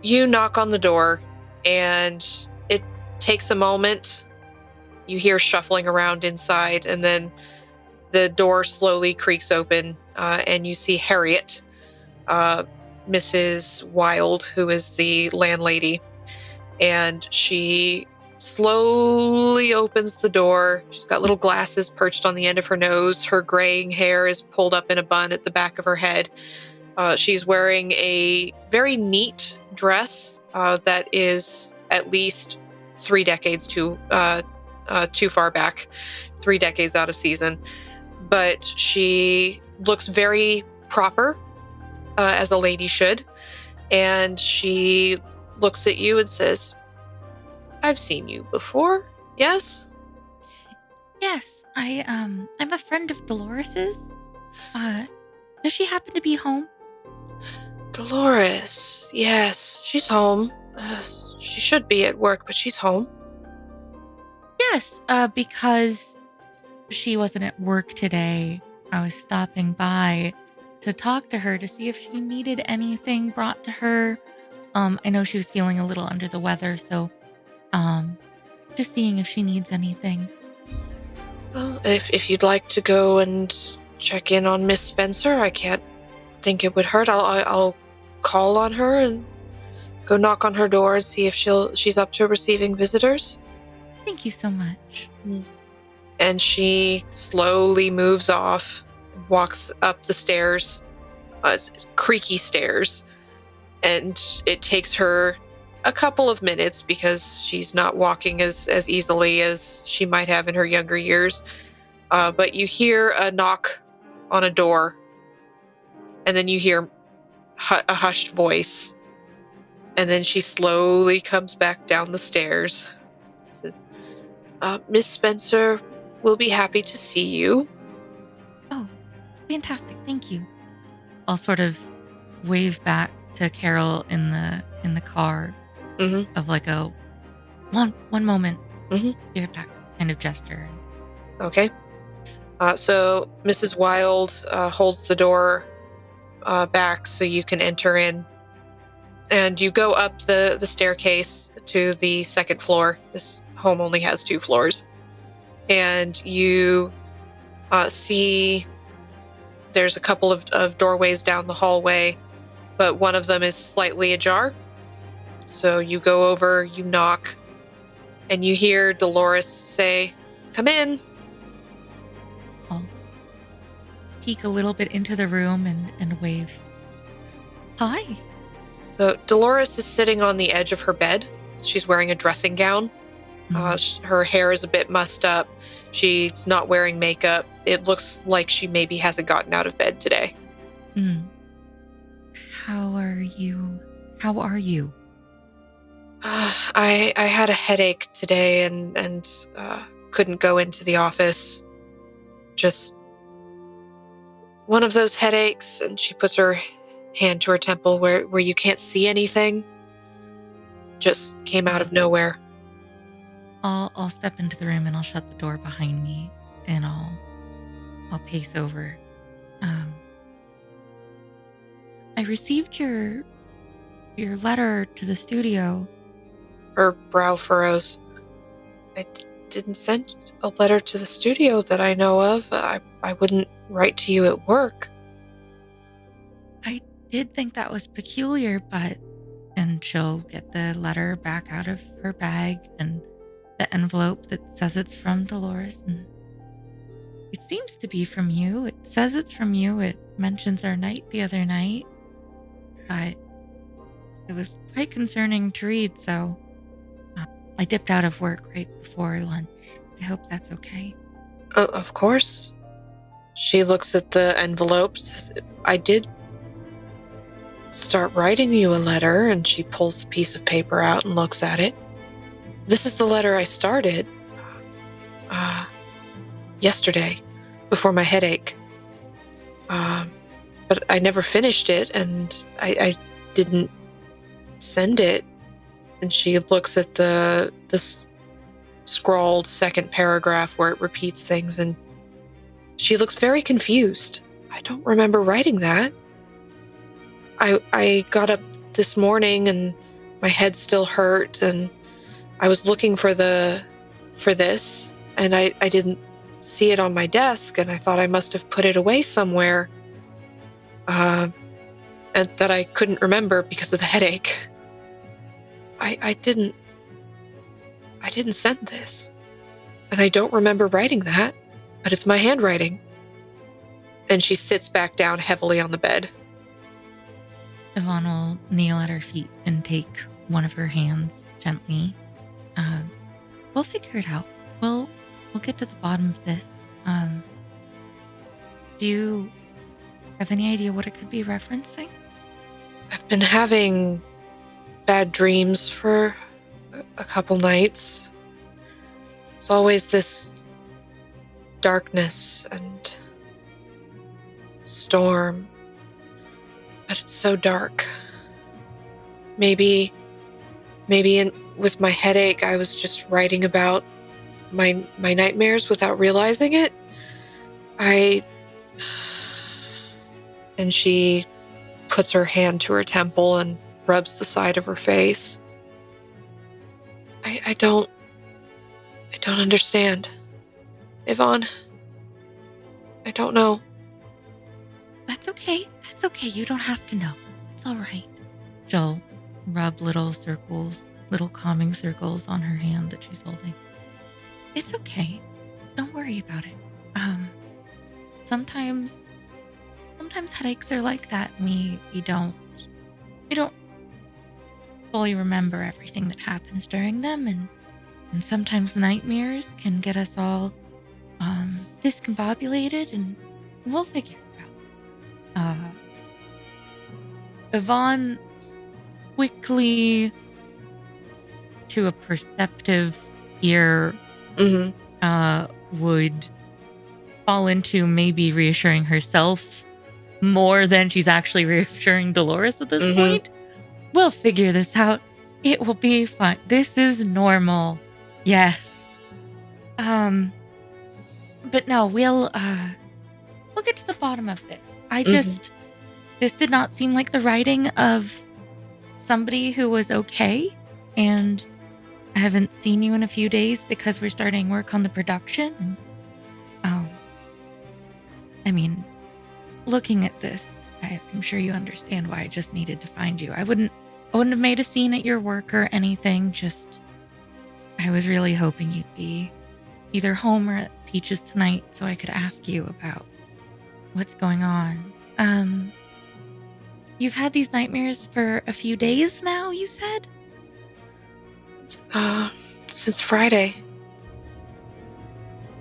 You knock on the door, and it takes a moment. You hear shuffling around inside, and then the door slowly creaks open, and you see Harriet, Mrs. Wilde, who is the landlady, and she slowly opens the door. She's got little glasses perched on the end of her nose. Her graying hair is pulled up in a bun at the back of her head. She's wearing a very neat dress that is at least 3 decades too far back, 3 decades out of season. But she looks very proper, as a lady should. And she looks at you and says, "I've seen you before, yes?" Yes, I'm a friend of Dolores's. Does she happen to be home? Dolores, yes, she's home. She should be at work, but she's home. Yes, because she wasn't at work today. I was stopping by to talk to her to see if she needed anything brought to her. I know she was feeling a little under the weather, so just seeing if she needs anything. Well, if you'd like to go and check in on Miss Spencer, I can't think it would hurt. I'll call on her and go knock on her door and see if she's up to receiving visitors. Thank you so much. And she slowly moves off, walks up the stairs, creaky stairs, and it takes her a couple of minutes because she's not walking as easily as she might have in her younger years. But you hear a knock on a door, and then you hear a hushed voice, and then she slowly comes back down the stairs. Says, "Miss Spencer will be happy to see you." Oh, fantastic! Thank you. I'll sort of wave back to Carol in the car, of like a one moment, be right back kind of gesture. Okay. So Mrs. Wilde holds the door back so you can enter in, and you go up the staircase to the second floor. This home only has 2 floors, and you see there's a couple of doorways down the hallway, but one of them is slightly ajar. So you go over, you knock, and you hear Dolores say, "Come in." I'll peek a little bit into the room and wave. Hi. So Dolores is sitting on the edge of her bed. She's wearing a dressing gown. Her hair is a bit mussed up. She's not wearing makeup. It looks like she maybe hasn't gotten out of bed today. How are you? I had a headache today and couldn't go into the office. Just one of those headaches, and she puts her hand to her temple where you can't see anything. Just came out of nowhere. I'll step into the room and I'll shut the door behind me, and I'll pace over. I received your letter to the studio. Her brow furrows. I didn't send a letter to the studio that I know of. I wouldn't write to you at work. I did think that was peculiar, but... And she'll get the letter back out of her bag and the envelope that says it's from Dolores, and it seems to be from you. It says it's from you. It mentions our night the other night, but it was quite concerning to read, so I dipped out of work right before lunch. I hope that's okay. Of course. She looks at the envelopes. I did start writing you a letter, and she pulls the piece of paper out and looks at it. This is the letter I started yesterday before my headache. But I never finished it, and I didn't send it. And she looks at this scrawled second paragraph where it repeats things, and she looks very confused. I don't remember writing that. I got up this morning and my head still hurt, and I was looking for this, and I didn't see it on my desk, and I thought I must have put it away somewhere, and that I couldn't remember because of the headache. I didn't send this, and I don't remember writing that, but it's my handwriting. And she sits back down heavily on the bed. Yvonne will kneel at her feet and take one of her hands gently. We'll figure it out. We'll get to the bottom of this. Do you have any idea what it could be referencing? I've been having bad dreams for a couple nights. It's always this darkness and storm, but it's so dark. Maybe with my headache, I was just writing about my nightmares without realizing it. And she puts her hand to her temple and rubs the side of her face. I don't understand. Yvonne, I don't know. That's okay. That's okay. You don't have to know. It's all right. She'll rub little calming circles on her hand that she's holding. It's okay. Don't worry about it. Sometimes headaches are like that. We don't fully remember everything that happens during them, and sometimes nightmares can get us all discombobulated, and we'll figure it out. Yvonne quickly, to a perceptive ear, would fall into maybe reassuring herself more than she's actually reassuring Dolores at this point. We'll figure this out. It will be fine. This is normal. Yes. But no, we'll get to the bottom of this. This did not seem like the writing of somebody who was okay, and I haven't seen you in a few days because we're starting work on the production. And, I mean, looking at this, I'm sure you understand why I just needed to find you. I wouldn't have made a scene at your work or anything. Just, I was really hoping you'd be either home or at Peaches tonight so I could ask you about what's going on. You've had these nightmares for a few days now, you said? Since Friday.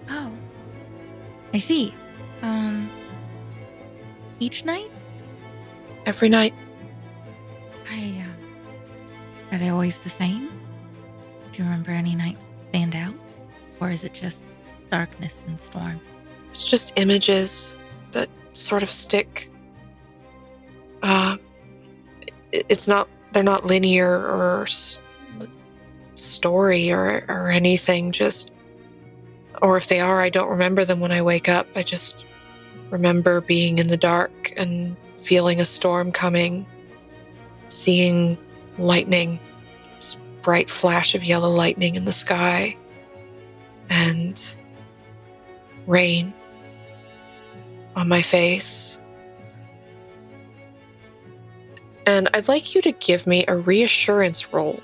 Oh. I see. Each night? Every night. Are they always the same? Do you remember any nights that stand out? Or is it just darkness and storms? It's just images that sort of stick. They're not linear or story or anything, or if they are, I don't remember them when I wake up. I just remember being in the dark and feeling a storm coming, seeing lightning, this bright flash of yellow lightning in the sky, and rain on my face. And I'd like you to give me a reassurance roll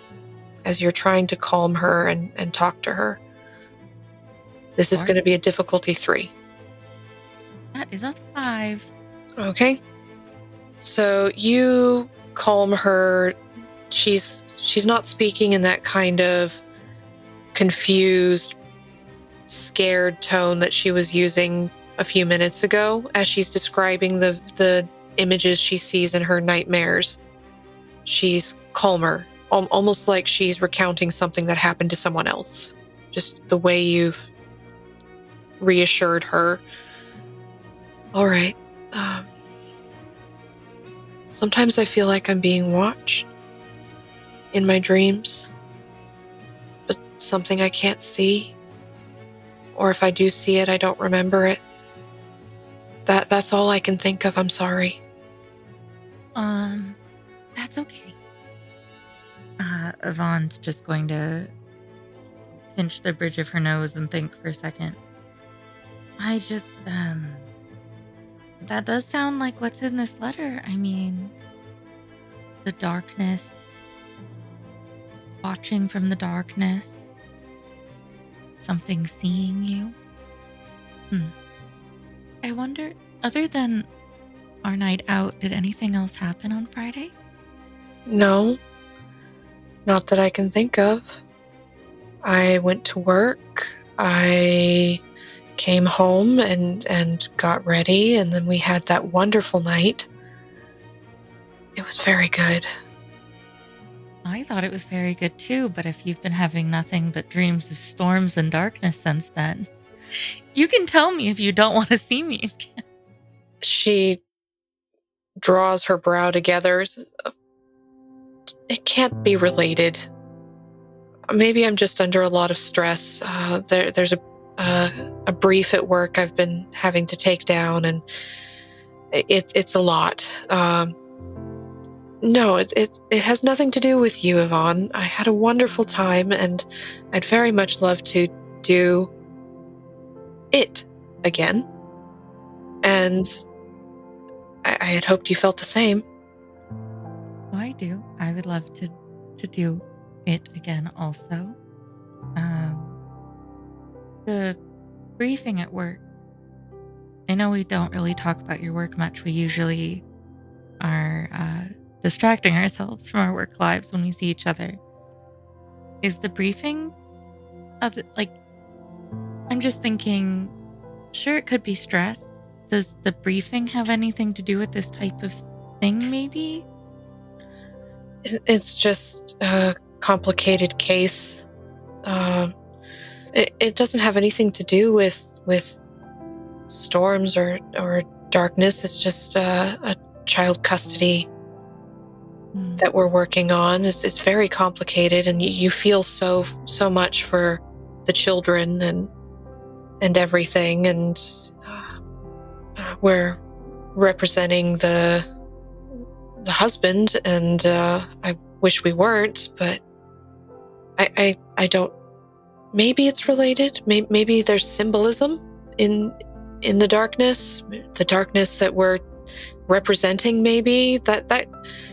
as you're trying to calm her and talk to her. This is Sure. going to be a difficulty 3. That is a 5. Okay. So you calm her. She's not speaking in that kind of confused, scared tone that she was using a few minutes ago as she's describing the images she sees in her nightmares. She's calmer, almost like she's recounting something that happened to someone else. Just the way you've reassured her. All right. Sometimes I feel like I'm being watched in my dreams, but something I can't see. Or if I do see it, I don't remember it. That's all I can think of. I'm sorry. That's okay. Yvonne's just going to pinch the bridge of her nose and think for a second. I just, that does sound like what's in this letter. I mean, the darkness, watching from the darkness, something seeing you. I wonder, other than our night out, did anything else happen on Friday? No, not that I can think of. I went to work. I came home and got ready, and then we had that wonderful night. It was very good. I thought it was very good too, but if you've been having nothing but dreams of storms and darkness since then, you can tell me if you don't want to see me again. She draws her brow together. It can't be related. Maybe I'm just under a lot of stress. There's a brief at work I've been having to take down, and it's a lot. No, it has nothing to do with you, Yvonne. I had a wonderful time, and I'd very much love to do it again. And I had hoped you felt the same. Oh, I do. I would love to do it again also. The briefing at work. I know we don't really talk about your work much. We usually are distracting ourselves from our work lives when we see each other. Is the briefing I'm just thinking, sure, it could be stress. Does the briefing have anything to do with this type of thing, maybe? It's just a complicated case. It doesn't have anything to do with storms or darkness. It's just a child custody that we're working on. It's very complicated, and you feel so much for the children and everything, and we're representing the husband, and I wish we weren't, but I don't. Maybe it's related. Maybe there's symbolism in the darkness that we're representing. Maybe that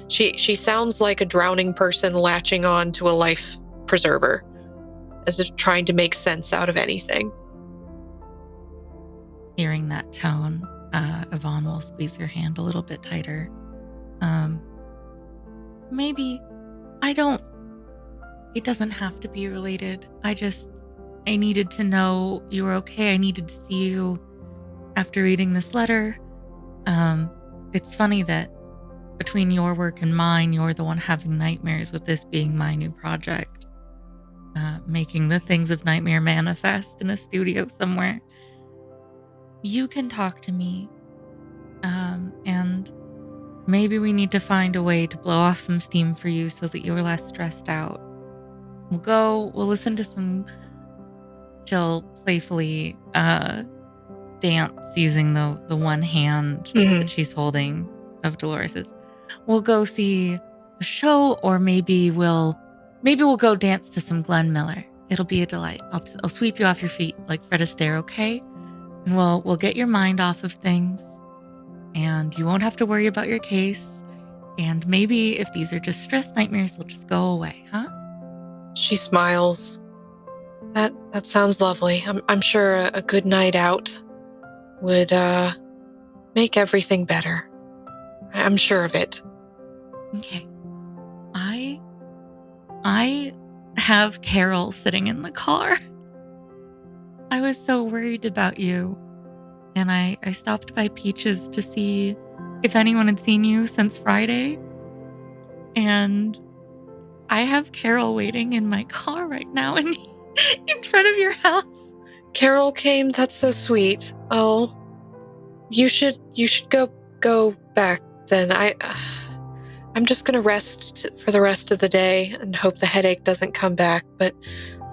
she sounds like a drowning person latching on to a life preserver, as if trying to make sense out of anything. Hearing that tone, Yvonne will squeeze her hand a little bit tighter. Maybe it doesn't have to be related. I needed to know you were okay. I needed to see you after reading this letter. It's funny that between your work and mine, you're the one having nightmares, with this being my new project. Making the things of nightmare manifest in a studio somewhere. You can talk to me. And maybe we need to find a way to blow off some steam for you so that you're less stressed out. We'll listen to some. She'll playfully dance using the one hand that she's holding of Dolores's. We'll go see a show, or maybe we'll go dance to some Glenn Miller. It'll be a delight. I'll sweep you off your feet like Fred Astaire, okay? And we'll get your mind off of things, and you won't have to worry about your case. And maybe if these are just stress nightmares, they'll just go away, huh? She smiles. That sounds lovely. I'm sure a good night out would make everything better. I'm sure of it. Okay. I have Carol sitting in the car. I was so worried about you. And I stopped by Peaches to see if anyone had seen you since Friday. And I have Carol waiting in my car right now in front of your house. Carol came. That's so sweet. Oh, you should go back then. I'm just gonna rest for the rest of the day and hope the headache doesn't come back. But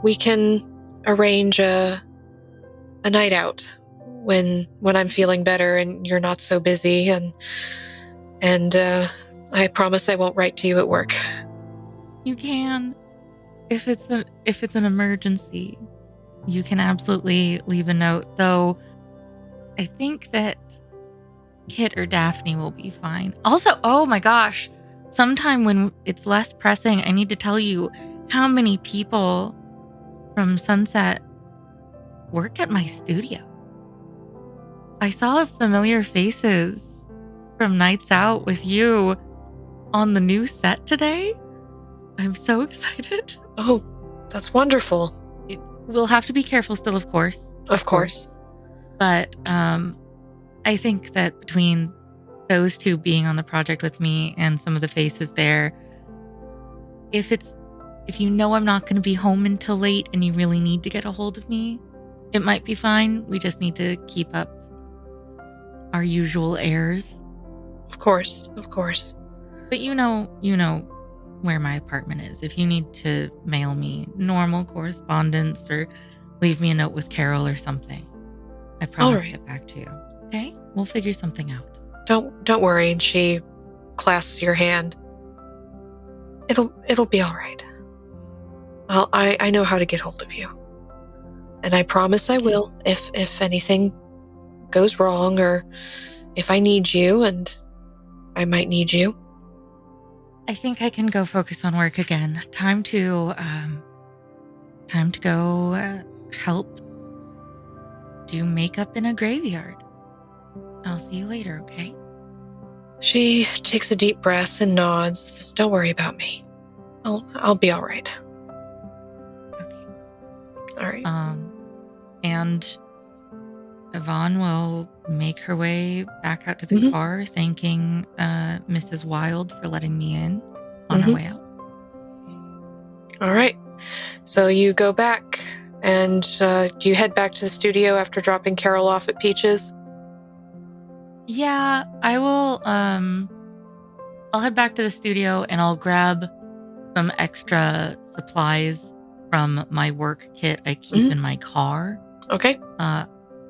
we can arrange a night out when I'm feeling better and you're not so busy. And I promise I won't write to you at work. You can, if it's an emergency, you can absolutely leave a note. Though, I think that Kit or Daphne will be fine. Also, oh my gosh, sometime when it's less pressing, I need to tell you how many people from Sunset work at my studio. I saw familiar faces from nights out with you on the new set today. I'm so excited. Oh, that's wonderful. We'll have to be careful still, of course. Of course. But I think that between those two being on the project with me and some of the faces there, if you know I'm not going to be home until late and you really need to get a hold of me, it might be fine. We just need to keep up our usual airs. Of course. But you know where my apartment is. If you need to mail me normal correspondence or leave me a note with Carol or something, I promise to get back to you. Okay? We'll figure something out. Don't worry. And she clasps your hand. It'll be all right. I know how to get hold of you. And I promise I will if anything goes wrong or if I need you, and I might need you. I think I can go focus on work again. Time to go help do makeup in a graveyard. I'll see you later, okay? She takes a deep breath and nods. Just don't worry about me. I'll be all right. Okay. All right. And Yvonne will make her way back out to the car, thanking Mrs. Wilde for letting me in on her way out. All right. So you go back, and do you head back to the studio after dropping Carol off at Peaches? Yeah, I will. I'll head back to the studio and I'll grab some extra supplies from my work kit I keep in my car. Okay.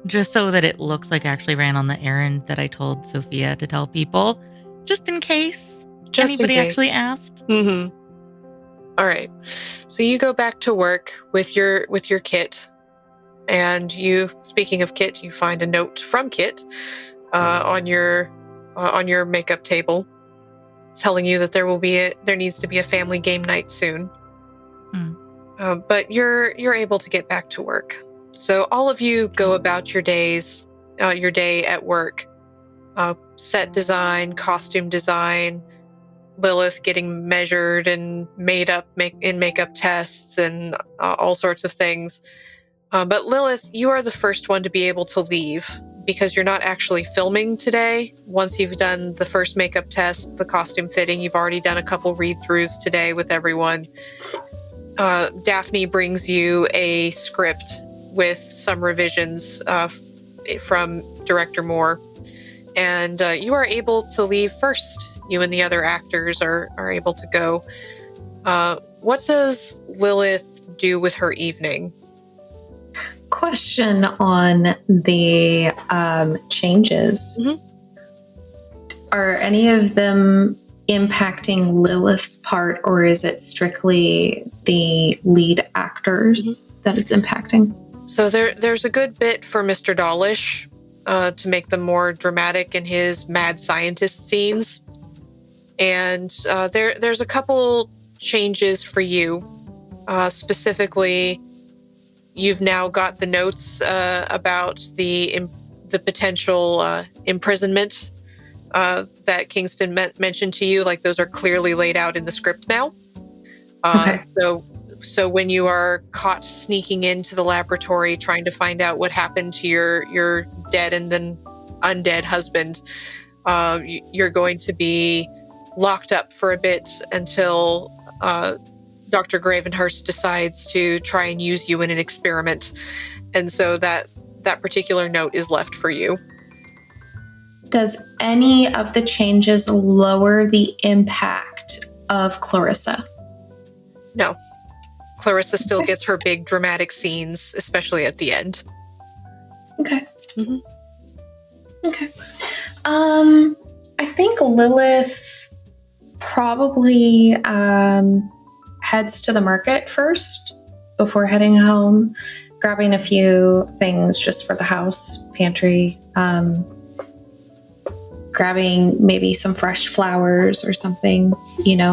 Just so that it looks like I actually ran on the errand that I told Sophia to tell people, just in case anybody actually asked. All right. So you go back to work with your kit, and you, speaking of Kit, you find a note from Kit on your makeup table, telling you that there needs to be a family game night soon. But you're able to get back to work. So all of you go about your day at work. Set design, costume design, Lilith getting measured and made up in makeup tests and all sorts of things. But Lilith, you are the first one to be able to leave because you're not actually filming today. Once you've done the first makeup test, the costume fitting, you've already done a couple read-throughs today with everyone. Daphne brings you a script with some revisions from Director Moore. And you are able to leave first. You and the other actors are able to go. What does Lilith do with her evening? Question on the changes. Are any of them impacting Lilith's part, or is it strictly the lead actors that it's impacting? So there's a good bit for Mr. Dawlish to make them more dramatic in his mad scientist scenes. And there's a couple changes for you. Specifically, you've now got the notes about the potential imprisonment that Kingston mentioned to you. Like, those are clearly laid out in the script now. Okay. So when you are caught sneaking into the laboratory trying to find out what happened to your dead and then undead husband, you're going to be locked up for a bit until Dr. Gravenhurst decides to try and use you in an experiment. And so that particular note is left for you. Does any of the changes lower the impact of Clarissa? No. Clarissa still gets her big dramatic scenes, especially at the end. Okay. Mm-hmm. Okay. I think Lilith probably heads to the market first before heading home, grabbing a few things just for the house, pantry, grabbing maybe some fresh flowers or something,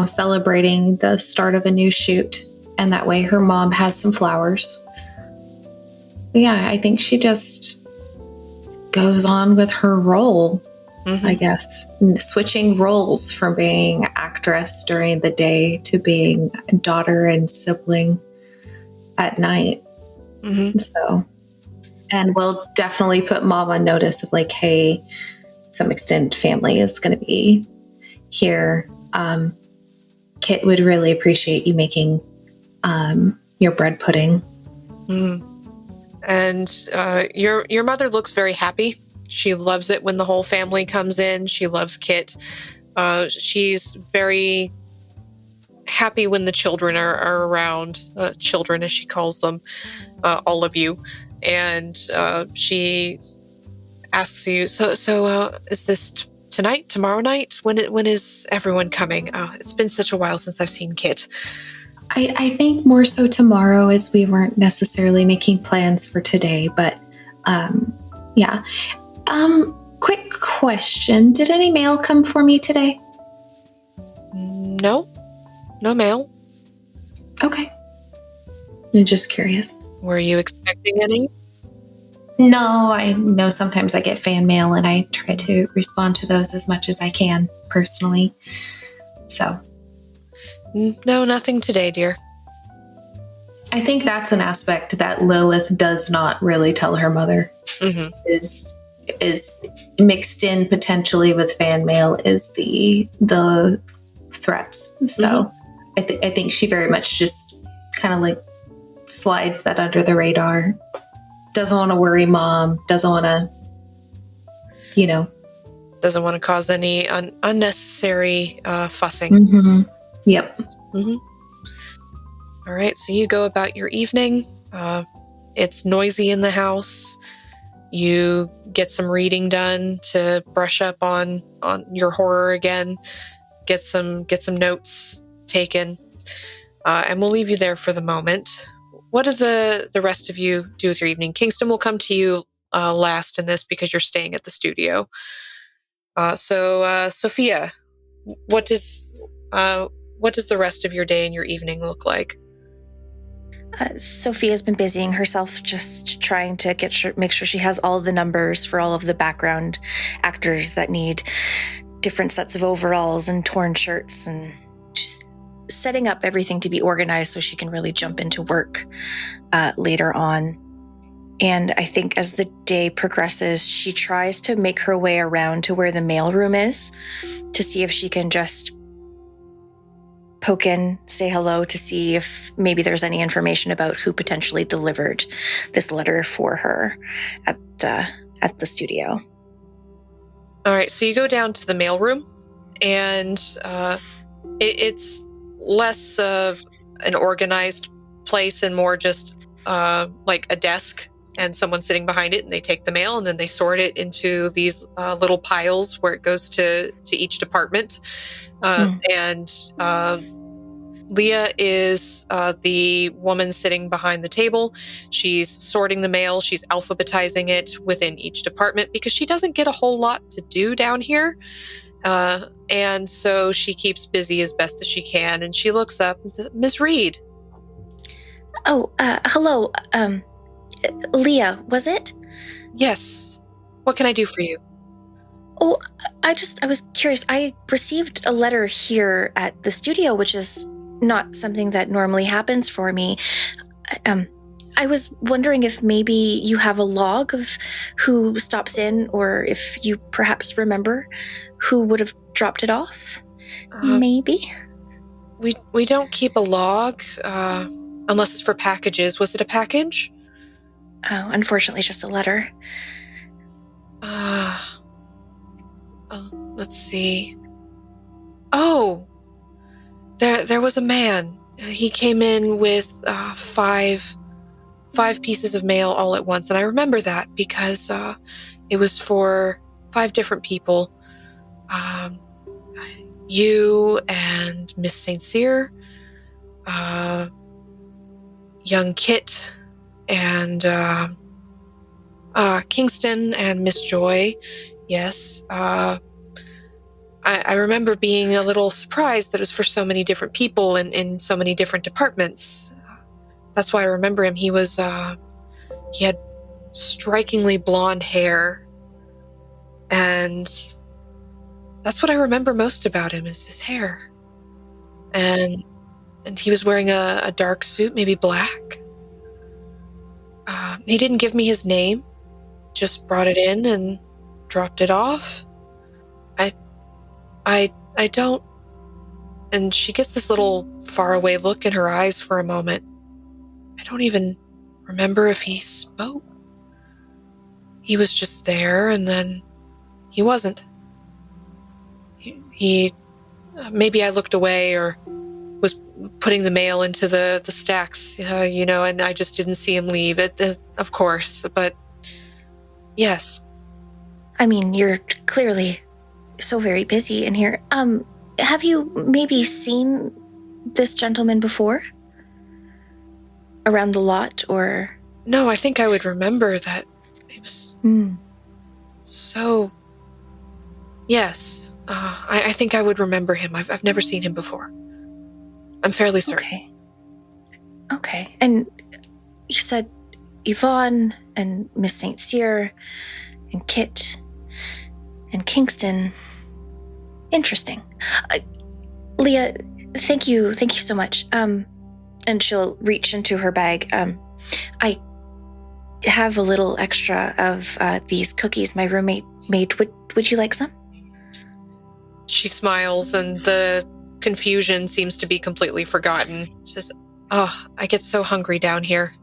celebrating the start of a new shoot. And that way her mom has some flowers. But yeah, I think she just goes on with her role, I guess, switching roles from being actress during the day to being daughter and sibling at night. So, and we'll definitely put mom on notice of like, hey, some extended family is going to be here. Kit would really appreciate you making your bread pudding. And your mother looks very happy. She loves it when the whole family comes in. She loves Kit. She's very happy when the children are around, children as she calls them, all of you. And she asks you, so is this tonight, tomorrow night? When is everyone coming? It's been such a while since I've seen Kit. I think more so tomorrow, as we weren't necessarily making plans for today, but yeah. Quick question. Did any mail come for me today? No mail. Okay. I'm just curious. Were you expecting any? No, I know sometimes I get fan mail and I try to respond to those as much as I can personally. So. No, nothing today, dear. I think that's an aspect that Lilith does not really tell her mother. Is mixed in potentially with fan mail is the threats. So I think she very much just kind of like slides that under the radar. Doesn't want to worry mom. Doesn't want to, Doesn't want to cause any unnecessary fussing. Yep. All right, so you go about your evening. It's noisy in the house. You get some reading done to brush up on your horror again. Get some notes taken, and we'll leave you there for the moment. What do the rest of you do with your evening? Kingston will come to you last in this because you're staying at the studio. So Sophia, what does the rest of your day and your evening look like? Sophia's been busying herself just trying to make sure she has all of the numbers for all of the background actors that need different sets of overalls and torn shirts, and just setting up everything to be organized so she can really jump into work later on. And I think as the day progresses, she tries to make her way around to where the mailroom is to see if she can just poke in, say hello, to see if maybe there's any information about who potentially delivered this letter for her at the studio. All right, so you go down to the mailroom, and it's less of an organized place and more just like a desk and someone sitting behind it, and they take the mail and then they sort it into these little piles where it goes to each department. And Leah is the woman sitting behind the table. She's sorting the mail. She's alphabetizing it within each department because she doesn't get a whole lot to do down here. And so she keeps busy as best as she can. And she looks up and says, Ms. Reed. Oh, hello. Leah, was it? Yes. What can I do for you? Oh, I was curious. I received a letter here at the studio, which is not something that normally happens for me. I was wondering if maybe you have a log of who stops in, or if you perhaps remember who would have dropped it off. Maybe. We don't keep a log, unless it's for packages. Was it a package? Oh, unfortunately, it's just a letter. Let's see. Oh, there was a man. He came in with five pieces of mail all at once, and I remember that because it was for 5 different people. You and Miss St. Cyr, young Kit, and Kingston and Miss Joy. Yes. I remember being a little surprised that it was for so many different people and in so many different departments. That's why I remember him. He had strikingly blonde hair, and that's what I remember most about him is his hair. And he was wearing a dark suit, maybe black. He didn't give me his name, just brought it in and dropped it off. I don't. And she gets this little faraway look in her eyes for a moment. I don't even remember if he spoke. He was just there, and then he wasn't. He maybe I looked away or was putting the mail into the stacks, and I just didn't see him leave. Of course, but yes. I mean, you're clearly so very busy in here. Have you maybe seen this gentleman before? Around the lot, or? No, I think I would remember that it was so... Yes, I think I would remember him. I've never seen him before. I'm fairly certain. Okay. And you said Yvonne and Miss St. Cyr and Kit and Kingston. Interesting. Leah, thank you so much. And she'll reach into her bag. I have a little extra of these cookies my roommate made. Would you like some? She smiles, and the confusion seems to be completely forgotten. She says, "Oh, I get so hungry down here.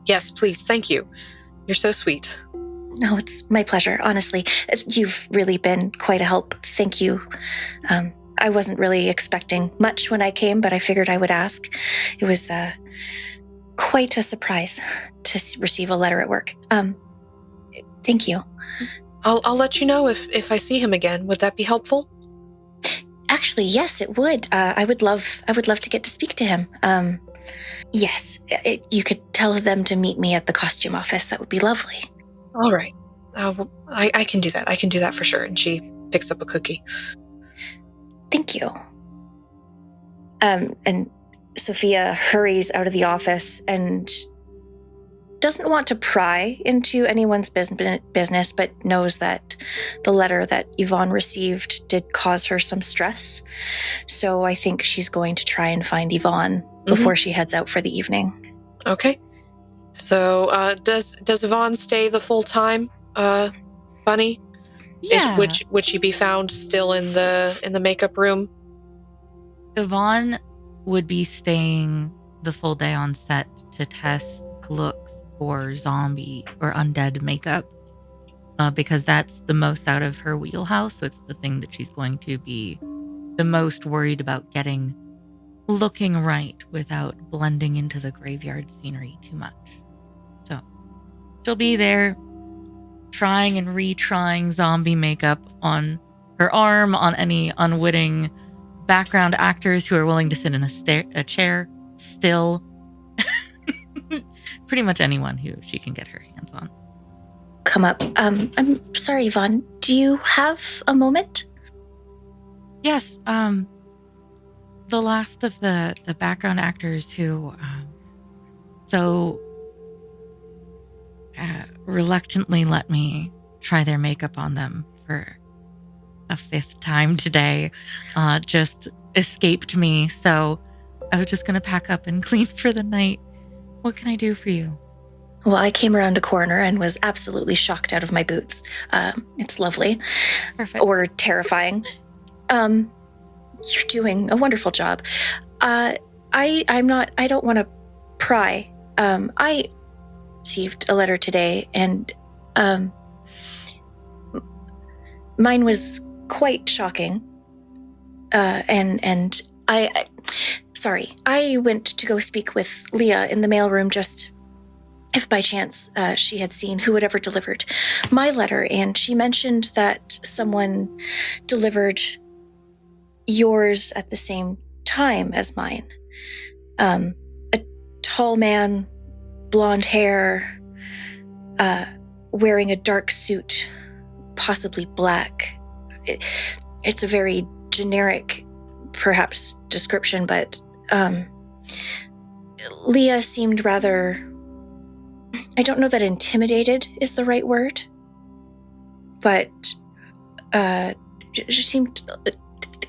Yes, please, thank you. You're so sweet." No, it's my pleasure, honestly. You've really been quite a help. Thank you. I wasn't really expecting much when I came, but I figured I would ask. It was quite a surprise to receive a letter at work. Thank you. I'll let you know if I see him again. Would that be helpful? Actually, yes, it would. I would love to get to speak to him. Yes, you could tell them to meet me at the costume office. That would be lovely. All right. Well, I can do that. I can do that for sure. And she picks up a cookie. Thank you. And Sophia hurries out of the office and doesn't want to pry into anyone's business, but knows that the letter that Yvonne received did cause her some stress. So I think she's going to try and find Yvonne before she heads out for the evening. Okay. So does Yvonne stay the full time, Bunny? Yeah. Would she be found still in the makeup room? Yvonne would be staying the full day on set to test looks for zombie or undead makeup, because that's the most out of her wheelhouse. So it's the thing that she's going to be the most worried about looking right without blending into the graveyard scenery too much. So she'll be there trying and retrying zombie makeup on her arm, on any unwitting background actors who are willing to sit in a chair still. Pretty much anyone who she can get her hands on. Come up. I'm sorry, Yvonne. Do you have a moment? Yes. The last of the background actors who so reluctantly let me try their makeup on them for a 5th time today. Just escaped me. So I was just going to pack up and clean for the night. What can I do for you? Well, I came around a corner and was absolutely shocked out of my boots. It's lovely. Perfect. Or terrifying. You're doing a wonderful job. I don't want to pry. I received a letter today, and mine was quite shocking. And I went to go speak with Leah in the mailroom just if by chance she had seen who had ever delivered my letter, and she mentioned that someone delivered yours at the same time as mine. A tall man, blonde hair, wearing a dark suit, possibly black. It's a very generic, perhaps, description, but Leah seemed rather... I don't know that intimidated is the right word, but she seemed...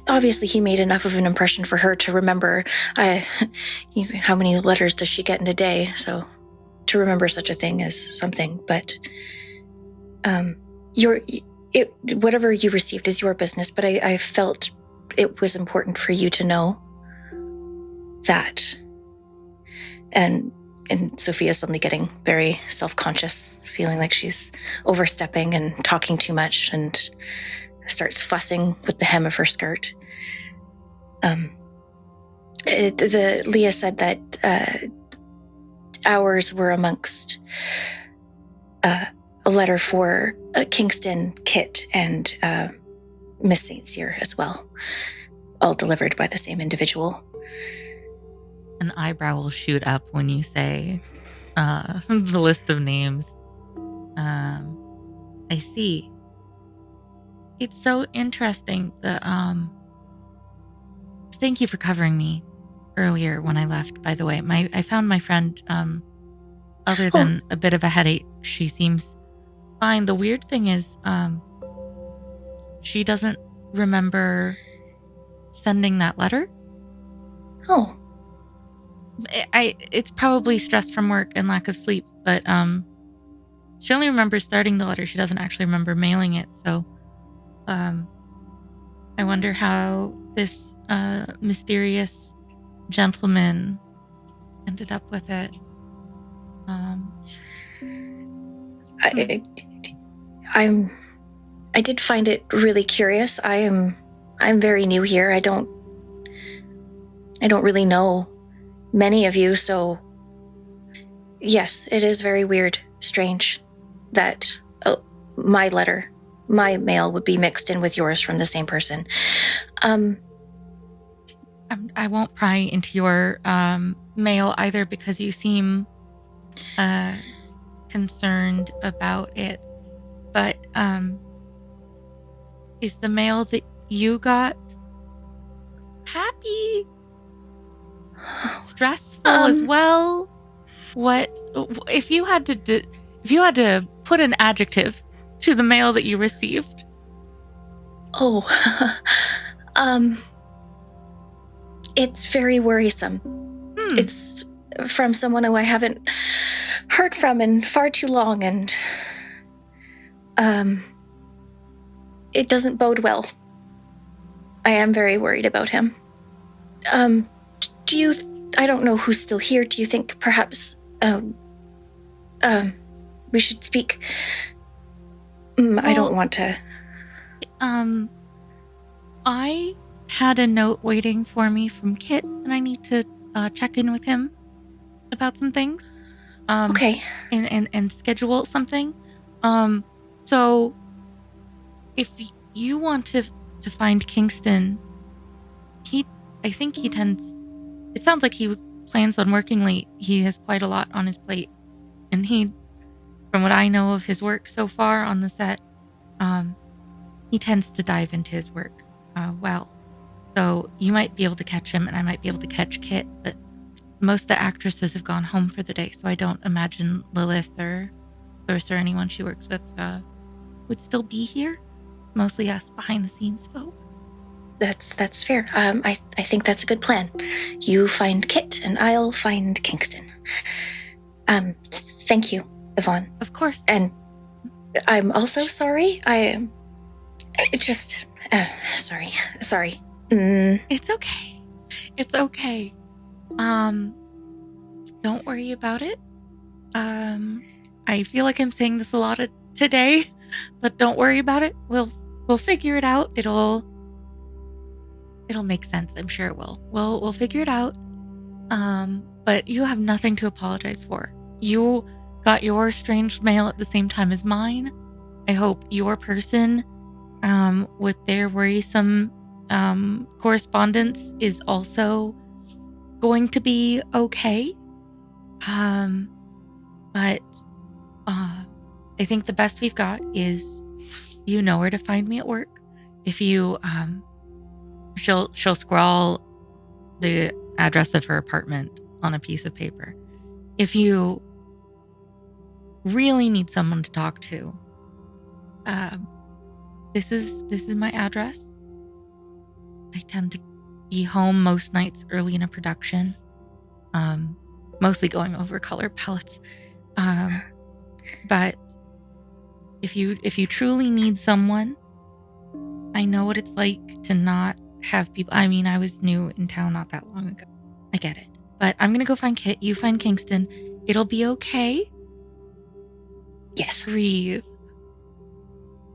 Obviously, he made enough of an impression for her to remember. How many letters does she get in a day? So to remember such a thing is something. But whatever you received is your business. But I felt it was important for you to know that. And Sophia's suddenly getting very self-conscious, feeling like she's overstepping and talking too much, and starts fussing with the hem of her skirt. Leah said that ours were amongst a letter for Kingston, Kit, and Miss St. Cyr as well, all delivered by the same individual. An eyebrow will shoot up when you say the list of names. I see. It's so interesting that thank you for covering me earlier when I left, by the way. I found my friend, other than a bit of a headache, she seems fine. The weird thing is she doesn't remember sending that letter. Oh. It's probably stress from work and lack of sleep, but she only remembers starting the letter. She doesn't actually remember mailing it. So I wonder how this mysterious gentleman ended up with it. I did find it really curious. I'm very new here. I don't really know many of you, so yes, it is very weird, strange that my mail would be mixed in with yours from the same person. I won't pry into your mail either, because you seem concerned about it. But is the mail that you got happy? Stressful as well? What if you had to put an adjective to the mail that you received? Oh, it's very worrisome. It's from someone who I haven't heard from in far too long, and it doesn't bode well. I am very worried about him. I don't know who's still here. Do you think perhaps we should speak? I don't want to. I had a note waiting for me from Kit, and I need to check in with him about some things. Okay. And schedule something. So if you want to find Kingston, I think he tends... It sounds like he plans on working late. He has quite a lot on his plate. And from what I know of his work so far on the set, he tends to dive into his work well. So you might be able to catch him, and I might be able to catch Kit, but most of the actresses have gone home for the day, so I don't imagine Lilith or Clarissa or anyone she works with would still be here. Mostly us behind the scenes folk. That's fair. I think that's a good plan. You find Kit, and I'll find Kingston. Thank you, Yvonne. Of course. And I'm also sorry. Sorry. It's okay. It's okay. Don't worry about it. I feel like I'm saying this a lot today, but don't worry about it. We'll figure it out. It'll make sense. I'm sure it will. We'll figure it out. But you have nothing to apologize for. You got your strange mail at the same time as mine. I hope your person, with their worrisome correspondence, is also going to be okay. But I think the best we've got is you know where to find me at work. If you she'll scrawl the address of her apartment on a piece of paper. If you really need someone to talk to, this is my address. I tend to be home most nights early in a production, mostly going over color palettes. But if you truly need someone, I know what it's like to not have people. I mean, I was new in town not that long ago. I get it. But I'm going to go find Kit. You find Kingston. It'll be okay. Yes. Breathe.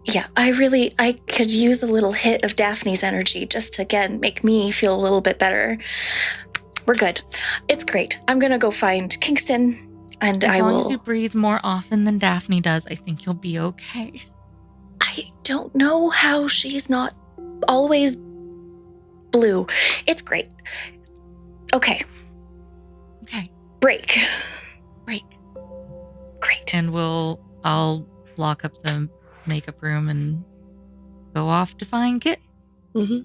Yeah, I could use a little hit of Daphne's energy just to, again, make me feel a little bit better. We're good. It's great. I'm going to go find Kingston, and as long as you breathe more often than Daphne does, I think you'll be okay. I don't know how she's not always blue. It's great. Okay. Break. Great. And I'll lock up the makeup room and go off to find Kit. Mm-hmm.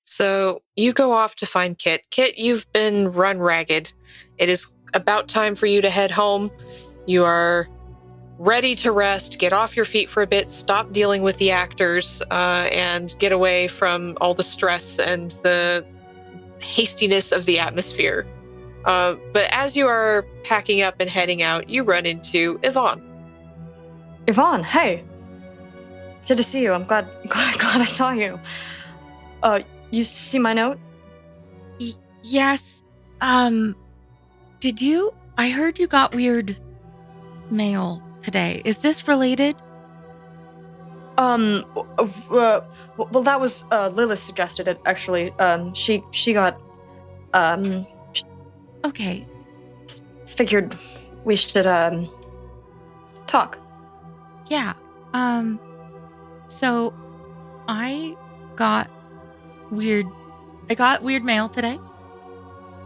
So you go off to find Kit. Kit, you've been run ragged. It is about time for you to head home. You are ready to rest, get off your feet for a bit, stop dealing with the actors, and get away from all the stress and the hastiness of the atmosphere. But as you are packing up and heading out, you run into Yvonne. Yvonne, hey. Good to see you. I'm glad I saw you. You see my note? Yes. Did you? I heard you got weird mail today. Is this related? Well, that was Lilith suggested it. Actually, she got Okay. Figured we should talk. Yeah. So I got weird mail today.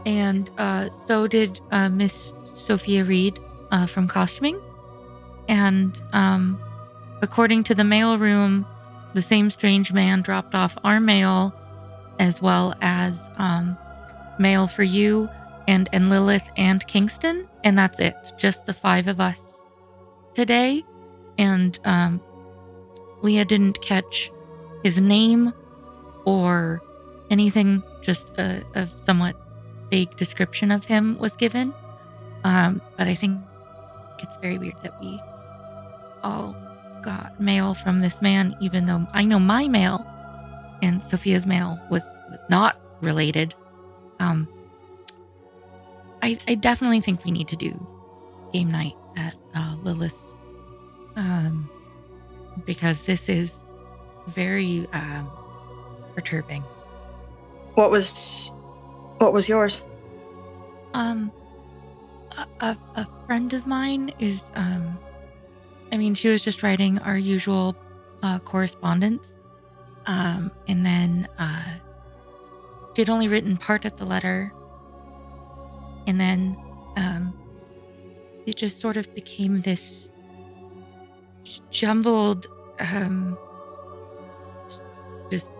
And so did Miss Sophia Reed from costuming. And according to the mailroom, the same strange man dropped off our mail as well as mail for you and Lilith and Kingston. And that's it. Just the 5 of us today. And Leah didn't catch his name or anything, just a somewhat vague description of him was given. But I think it's very weird that we all got mail from this man, even though I know my mail and Sophia's mail was not related. I definitely think we need to do game night at Lilith's, because this is very perturbing. What was yours? A friend of mine is she was just writing our usual correspondence, and then she'd only written part of the letter, and then it just sort of became this jumbled just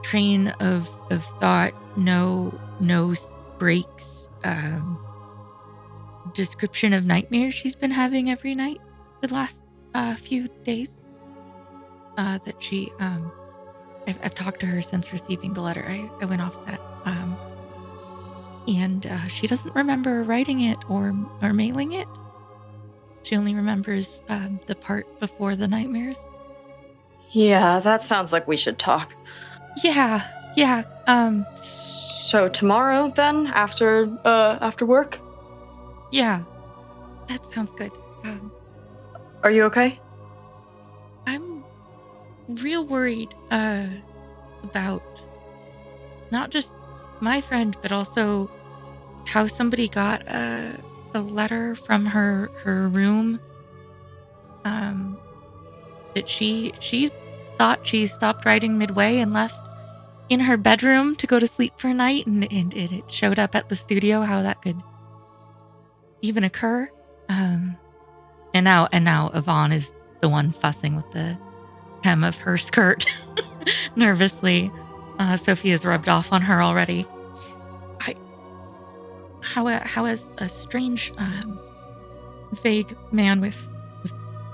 train of thought, no breaks description of nightmares she's been having every night for the last few days. That she, I've talked to her since receiving the letter. I went offset. And she doesn't remember writing it or mailing it. She only remembers the part before the nightmares. Yeah, that sounds like we should talk. Yeah. So tomorrow then, after work? Yeah, that sounds good. Are you okay? I'm real worried about not just my friend, but also how somebody got a letter from her room. That she thought she stopped writing midway and left in her bedroom to go to sleep for a night, and it showed up at the studio. How that could even occur. And now Yvonne is the one fussing with the hem of her skirt nervously. Sophia's rubbed off on her already. How a strange, vague man with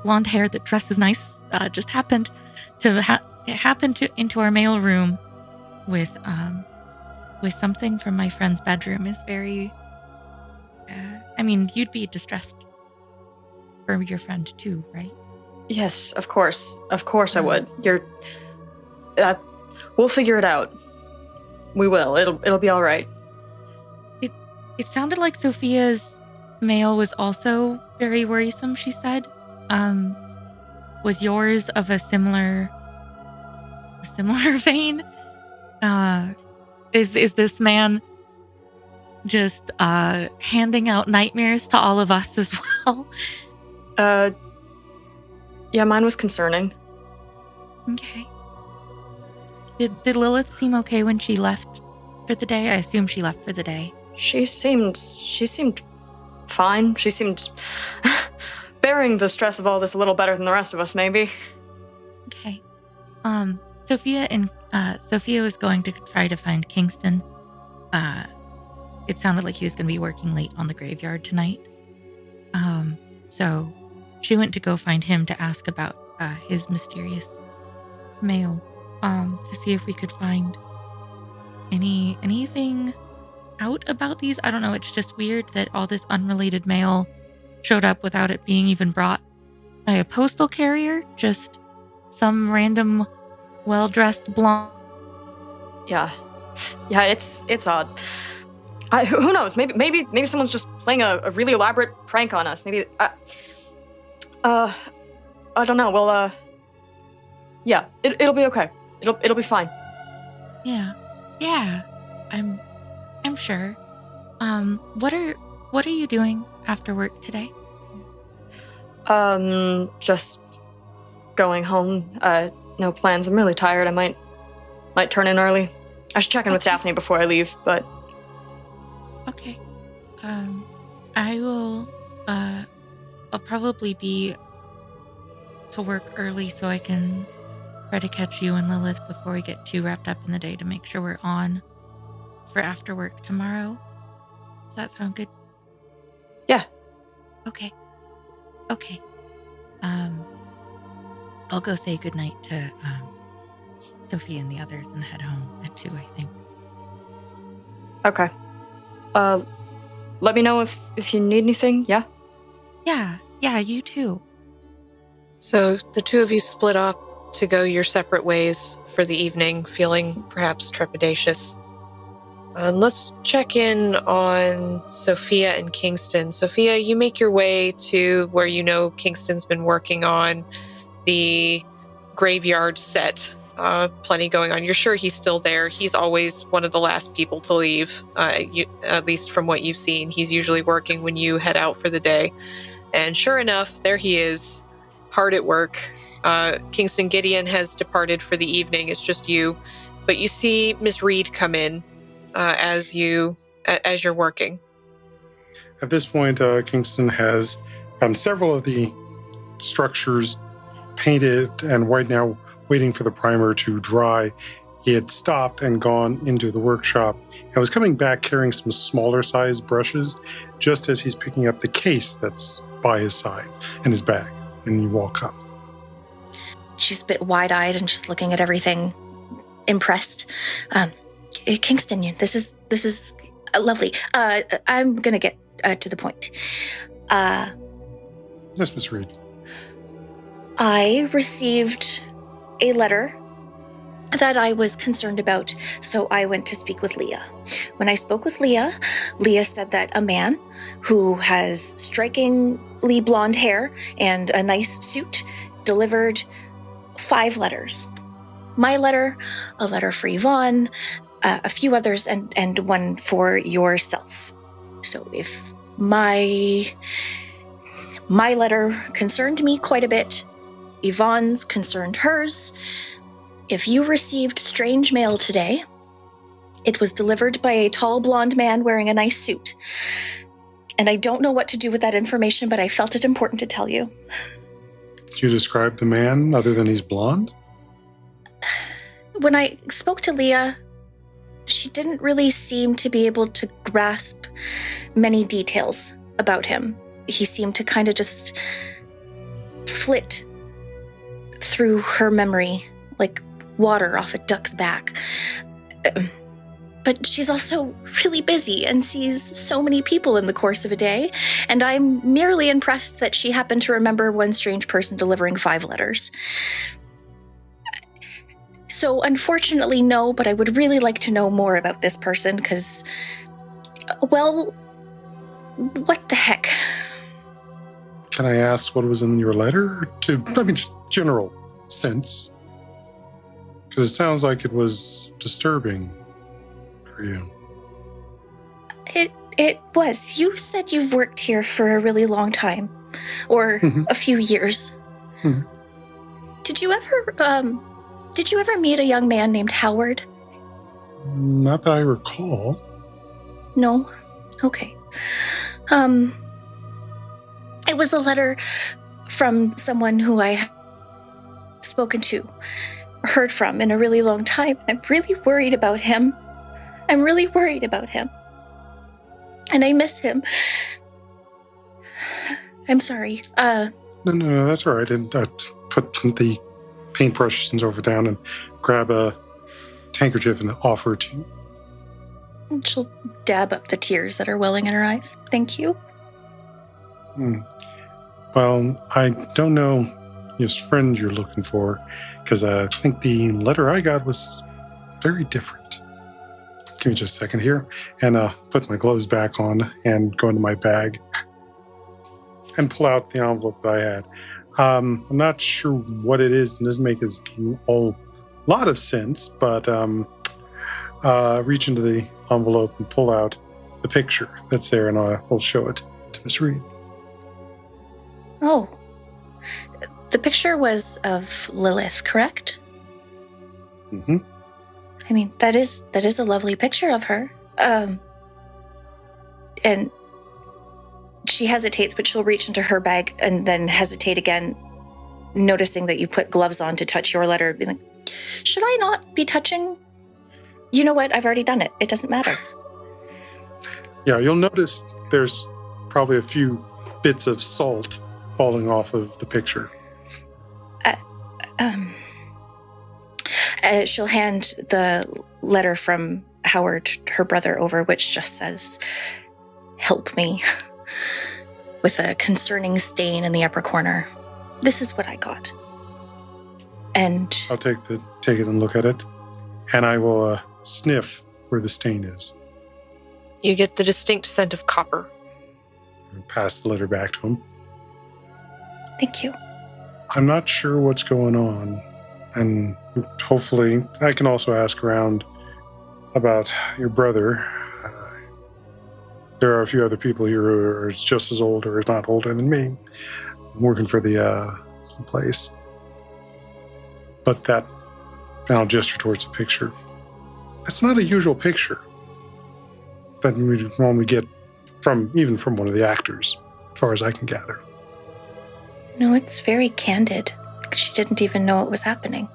blonde hair that dresses nice just happened to into our mail room with something from my friend's bedroom is very. I mean, you'd be distressed for your friend too, right? Yes, of course. Of course I would. We'll figure it out. We will. It'll be all right. It sounded like Sophia's mail was also very worrisome, she said. Was yours of a similar vein? Is this man just handing out nightmares to all of us as well? Yeah, mine was concerning. Okay. Did Lilith seem okay when she left for the day? I assume she left for the day. She seemed fine. She seemed bearing the stress of all this a little better than the rest of us, maybe. Okay. Sophia was going to try to find Kingston. It sounded like he was going to be working late on the graveyard tonight. So she went to go find him to ask about his mysterious mail, to see if we could find anything out about these. I don't know, it's just weird that all this unrelated mail showed up without it being even brought by a postal carrier, just some random well-dressed blonde. Yeah, it's odd. Who knows? Maybe someone's just playing a really elaborate prank on us. Maybe I don't know. Well, yeah, it'll be okay. It'll be fine. Yeah. I'm sure. What are you doing after work today? Just going home. No plans. I'm really tired. I might turn in early. I should check in with Daphne before I leave, but okay. I will. I'll probably be to work early so I can try to catch you and Lilith before we get too wrapped up in the day to make sure we're on for after work tomorrow. Does that sound good? Yeah. Okay. I'll go say goodnight to Sophie and the others and head home at 2, I think. Okay. Let me know if you need anything, yeah? Yeah, you too. So the two of you split up to go your separate ways for the evening, feeling perhaps trepidatious. Let's check in on Sophia and Kingston. Sophia, you make your way to where you know Kingston's been working on the graveyard set. Plenty going on. You're sure he's still there. He's always one of the last people to leave, at least from what you've seen. He's usually working when you head out for the day. And sure enough, there he is, hard at work. Kingston Gideon has departed for the evening. It's just you. But you see Miss Reed come in as you're working. At this point, Kingston has gotten several of the structures painted and right now waiting for the primer to dry. he had stopped and gone into the workshop and was coming back carrying some smaller sized brushes just as he's picking up the case that's by his side in his bag. And you walk up. She's a bit wide-eyed and just looking at everything, impressed. Kingston, this is lovely. I'm gonna get to the point. Yes, Miss Reed. I received a letter that I was concerned about, so I went to speak with Leah. When I spoke with Leah, Leah said that a man who has strikingly blonde hair and a nice suit delivered 5 letters. My letter, a letter for Yvonne, a few others, and one for yourself. So if my letter concerned me quite a bit, Yvonne's concerned hers. If you received strange mail today, it was delivered by a tall blonde man wearing a nice suit. And I don't know what to do with that information, but I felt it important to tell you. Did you describe the man other than he's blonde? When I spoke to Leah, she didn't really seem to be able to grasp many details about him. He seemed to kind of just flit through her memory like water off a duck's back. But she's also really busy and sees so many people in the course of a day, and I'm merely impressed that she happened to remember one strange person delivering 5 letters. So unfortunately, no, but I would really like to know more about this person, because, well, what the heck? Can I ask what was in your letter? Just general sense. Because it sounds like it was disturbing for you. It was. You said you've worked here for a really long time, or a few years. Mm-hmm. Did you ever meet a young man named Howard? Not that I recall. No? Okay. It was a letter from someone who I have spoken to, heard from in a really long time. I'm really worried about him. And I miss him. I'm sorry. No, that's all right. And I put the paintbrushes over down and grab a handkerchief and offer it to you. She'll dab up the tears that are welling in her eyes. Thank you. Well, I don't know whose friend you're looking for, because I think the letter I got was very different. Give me just a second here, and put my gloves back on and go into my bag and pull out the envelope that I had. I'm not sure what it is, and doesn't make a lot of sense, but reach into the envelope and pull out the picture that's there, and I'll show it to Miss Reed. Oh. The picture was of Lilith, correct? Mm-hmm. I mean, that is a lovely picture of her. And she hesitates, but she'll reach into her bag and then hesitate again, noticing that you put gloves on to touch your letter. Be like, should I not be touching? You know what? I've already done it. It doesn't matter. Yeah, you'll notice there's probably a few bits of salt falling off of the picture. She'll hand the letter from Howard, her brother, over, which just says, "Help me," with a concerning stain in the upper corner. This is what I got. And I'll take it and look at it, and I will sniff where the stain is. You get the distinct scent of copper. And pass the letter back to him. Thank you. I'm not sure what's going on, and hopefully I can also ask around about your brother. There are a few other people here who are just as old or not older than me, working for the place. But that, and I'll gesture towards the picture. That's not a usual picture that we normally get from one of the actors, as far as I can gather. No, it's very candid. She didn't even know it was happening.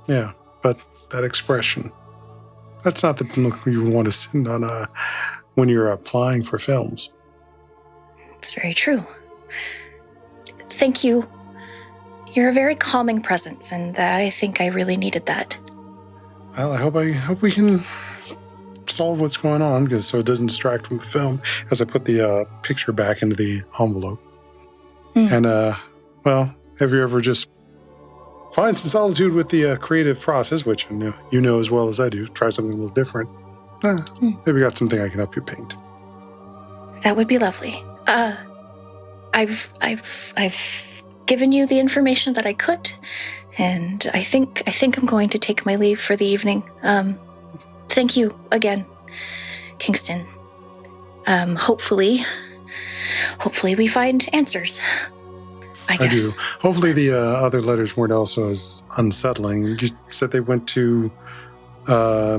Yeah, but that expression, that's not the look you want to send on when you're applying for films. It's very true. Thank you. You're a very calming presence, and I think I really needed that. Well, I hope we can solve what's going on, so it doesn't distract from the film. As I put the picture back into the envelope, and well, have you ever just find some solitude with the creative process, which you know as well as I do? Try something a little different. Maybe got something I can help you paint. That would be lovely. I've given you the information that I could, and I think I'm going to take my leave for the evening. Thank you again, Kingston. Hopefully we find answers. I guess. do. Hopefully the other letters weren't also as unsettling. You said they went to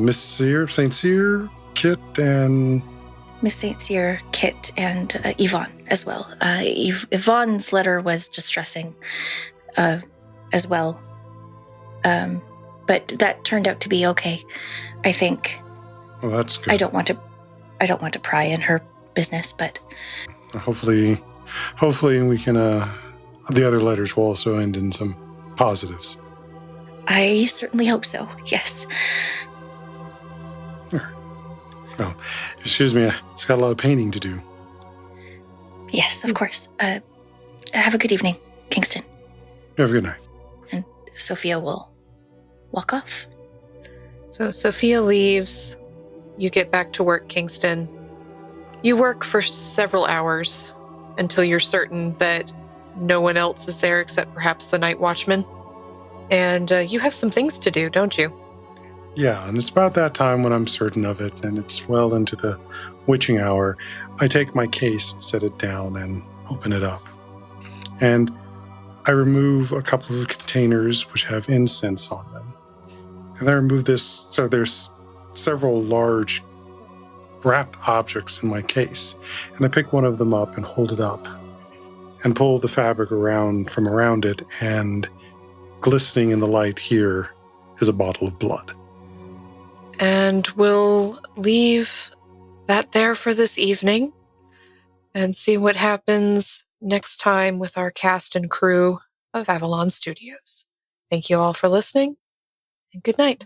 Miss St. Cyr, Kit, and... Miss St. Cyr, Kit, and Yvonne as well. Yvonne's letter was distressing as well. But that turned out to be okay, I think. Well, that's good. I don't want to pry in her business, but hopefully we can the other letters will also end in some positives. I certainly hope so. Yes. Sure. Well, excuse me, it's got a lot of painting to do. Yes, of course. Have a good evening, Kingston. Have a good night. And Sophia will walk off. So Sophia leaves. You get back to work, Kingston. You work for several hours until you're certain that no one else is there except perhaps the night watchman. And you have some things to do, don't you? Yeah, and it's about that time when I'm certain of it, and it's well into the witching hour. I take my case and set it down and open it up. And I remove a couple of containers which have incense on them. And I remove this, so there's several large wrapped objects in my case. And I pick one of them up and hold it up and pull the fabric from around it, and glistening in the light here is a bottle of blood. And we'll leave that there for this evening and see what happens next time with our cast and crew of Avalon Studios. Thank you all for listening, and good night.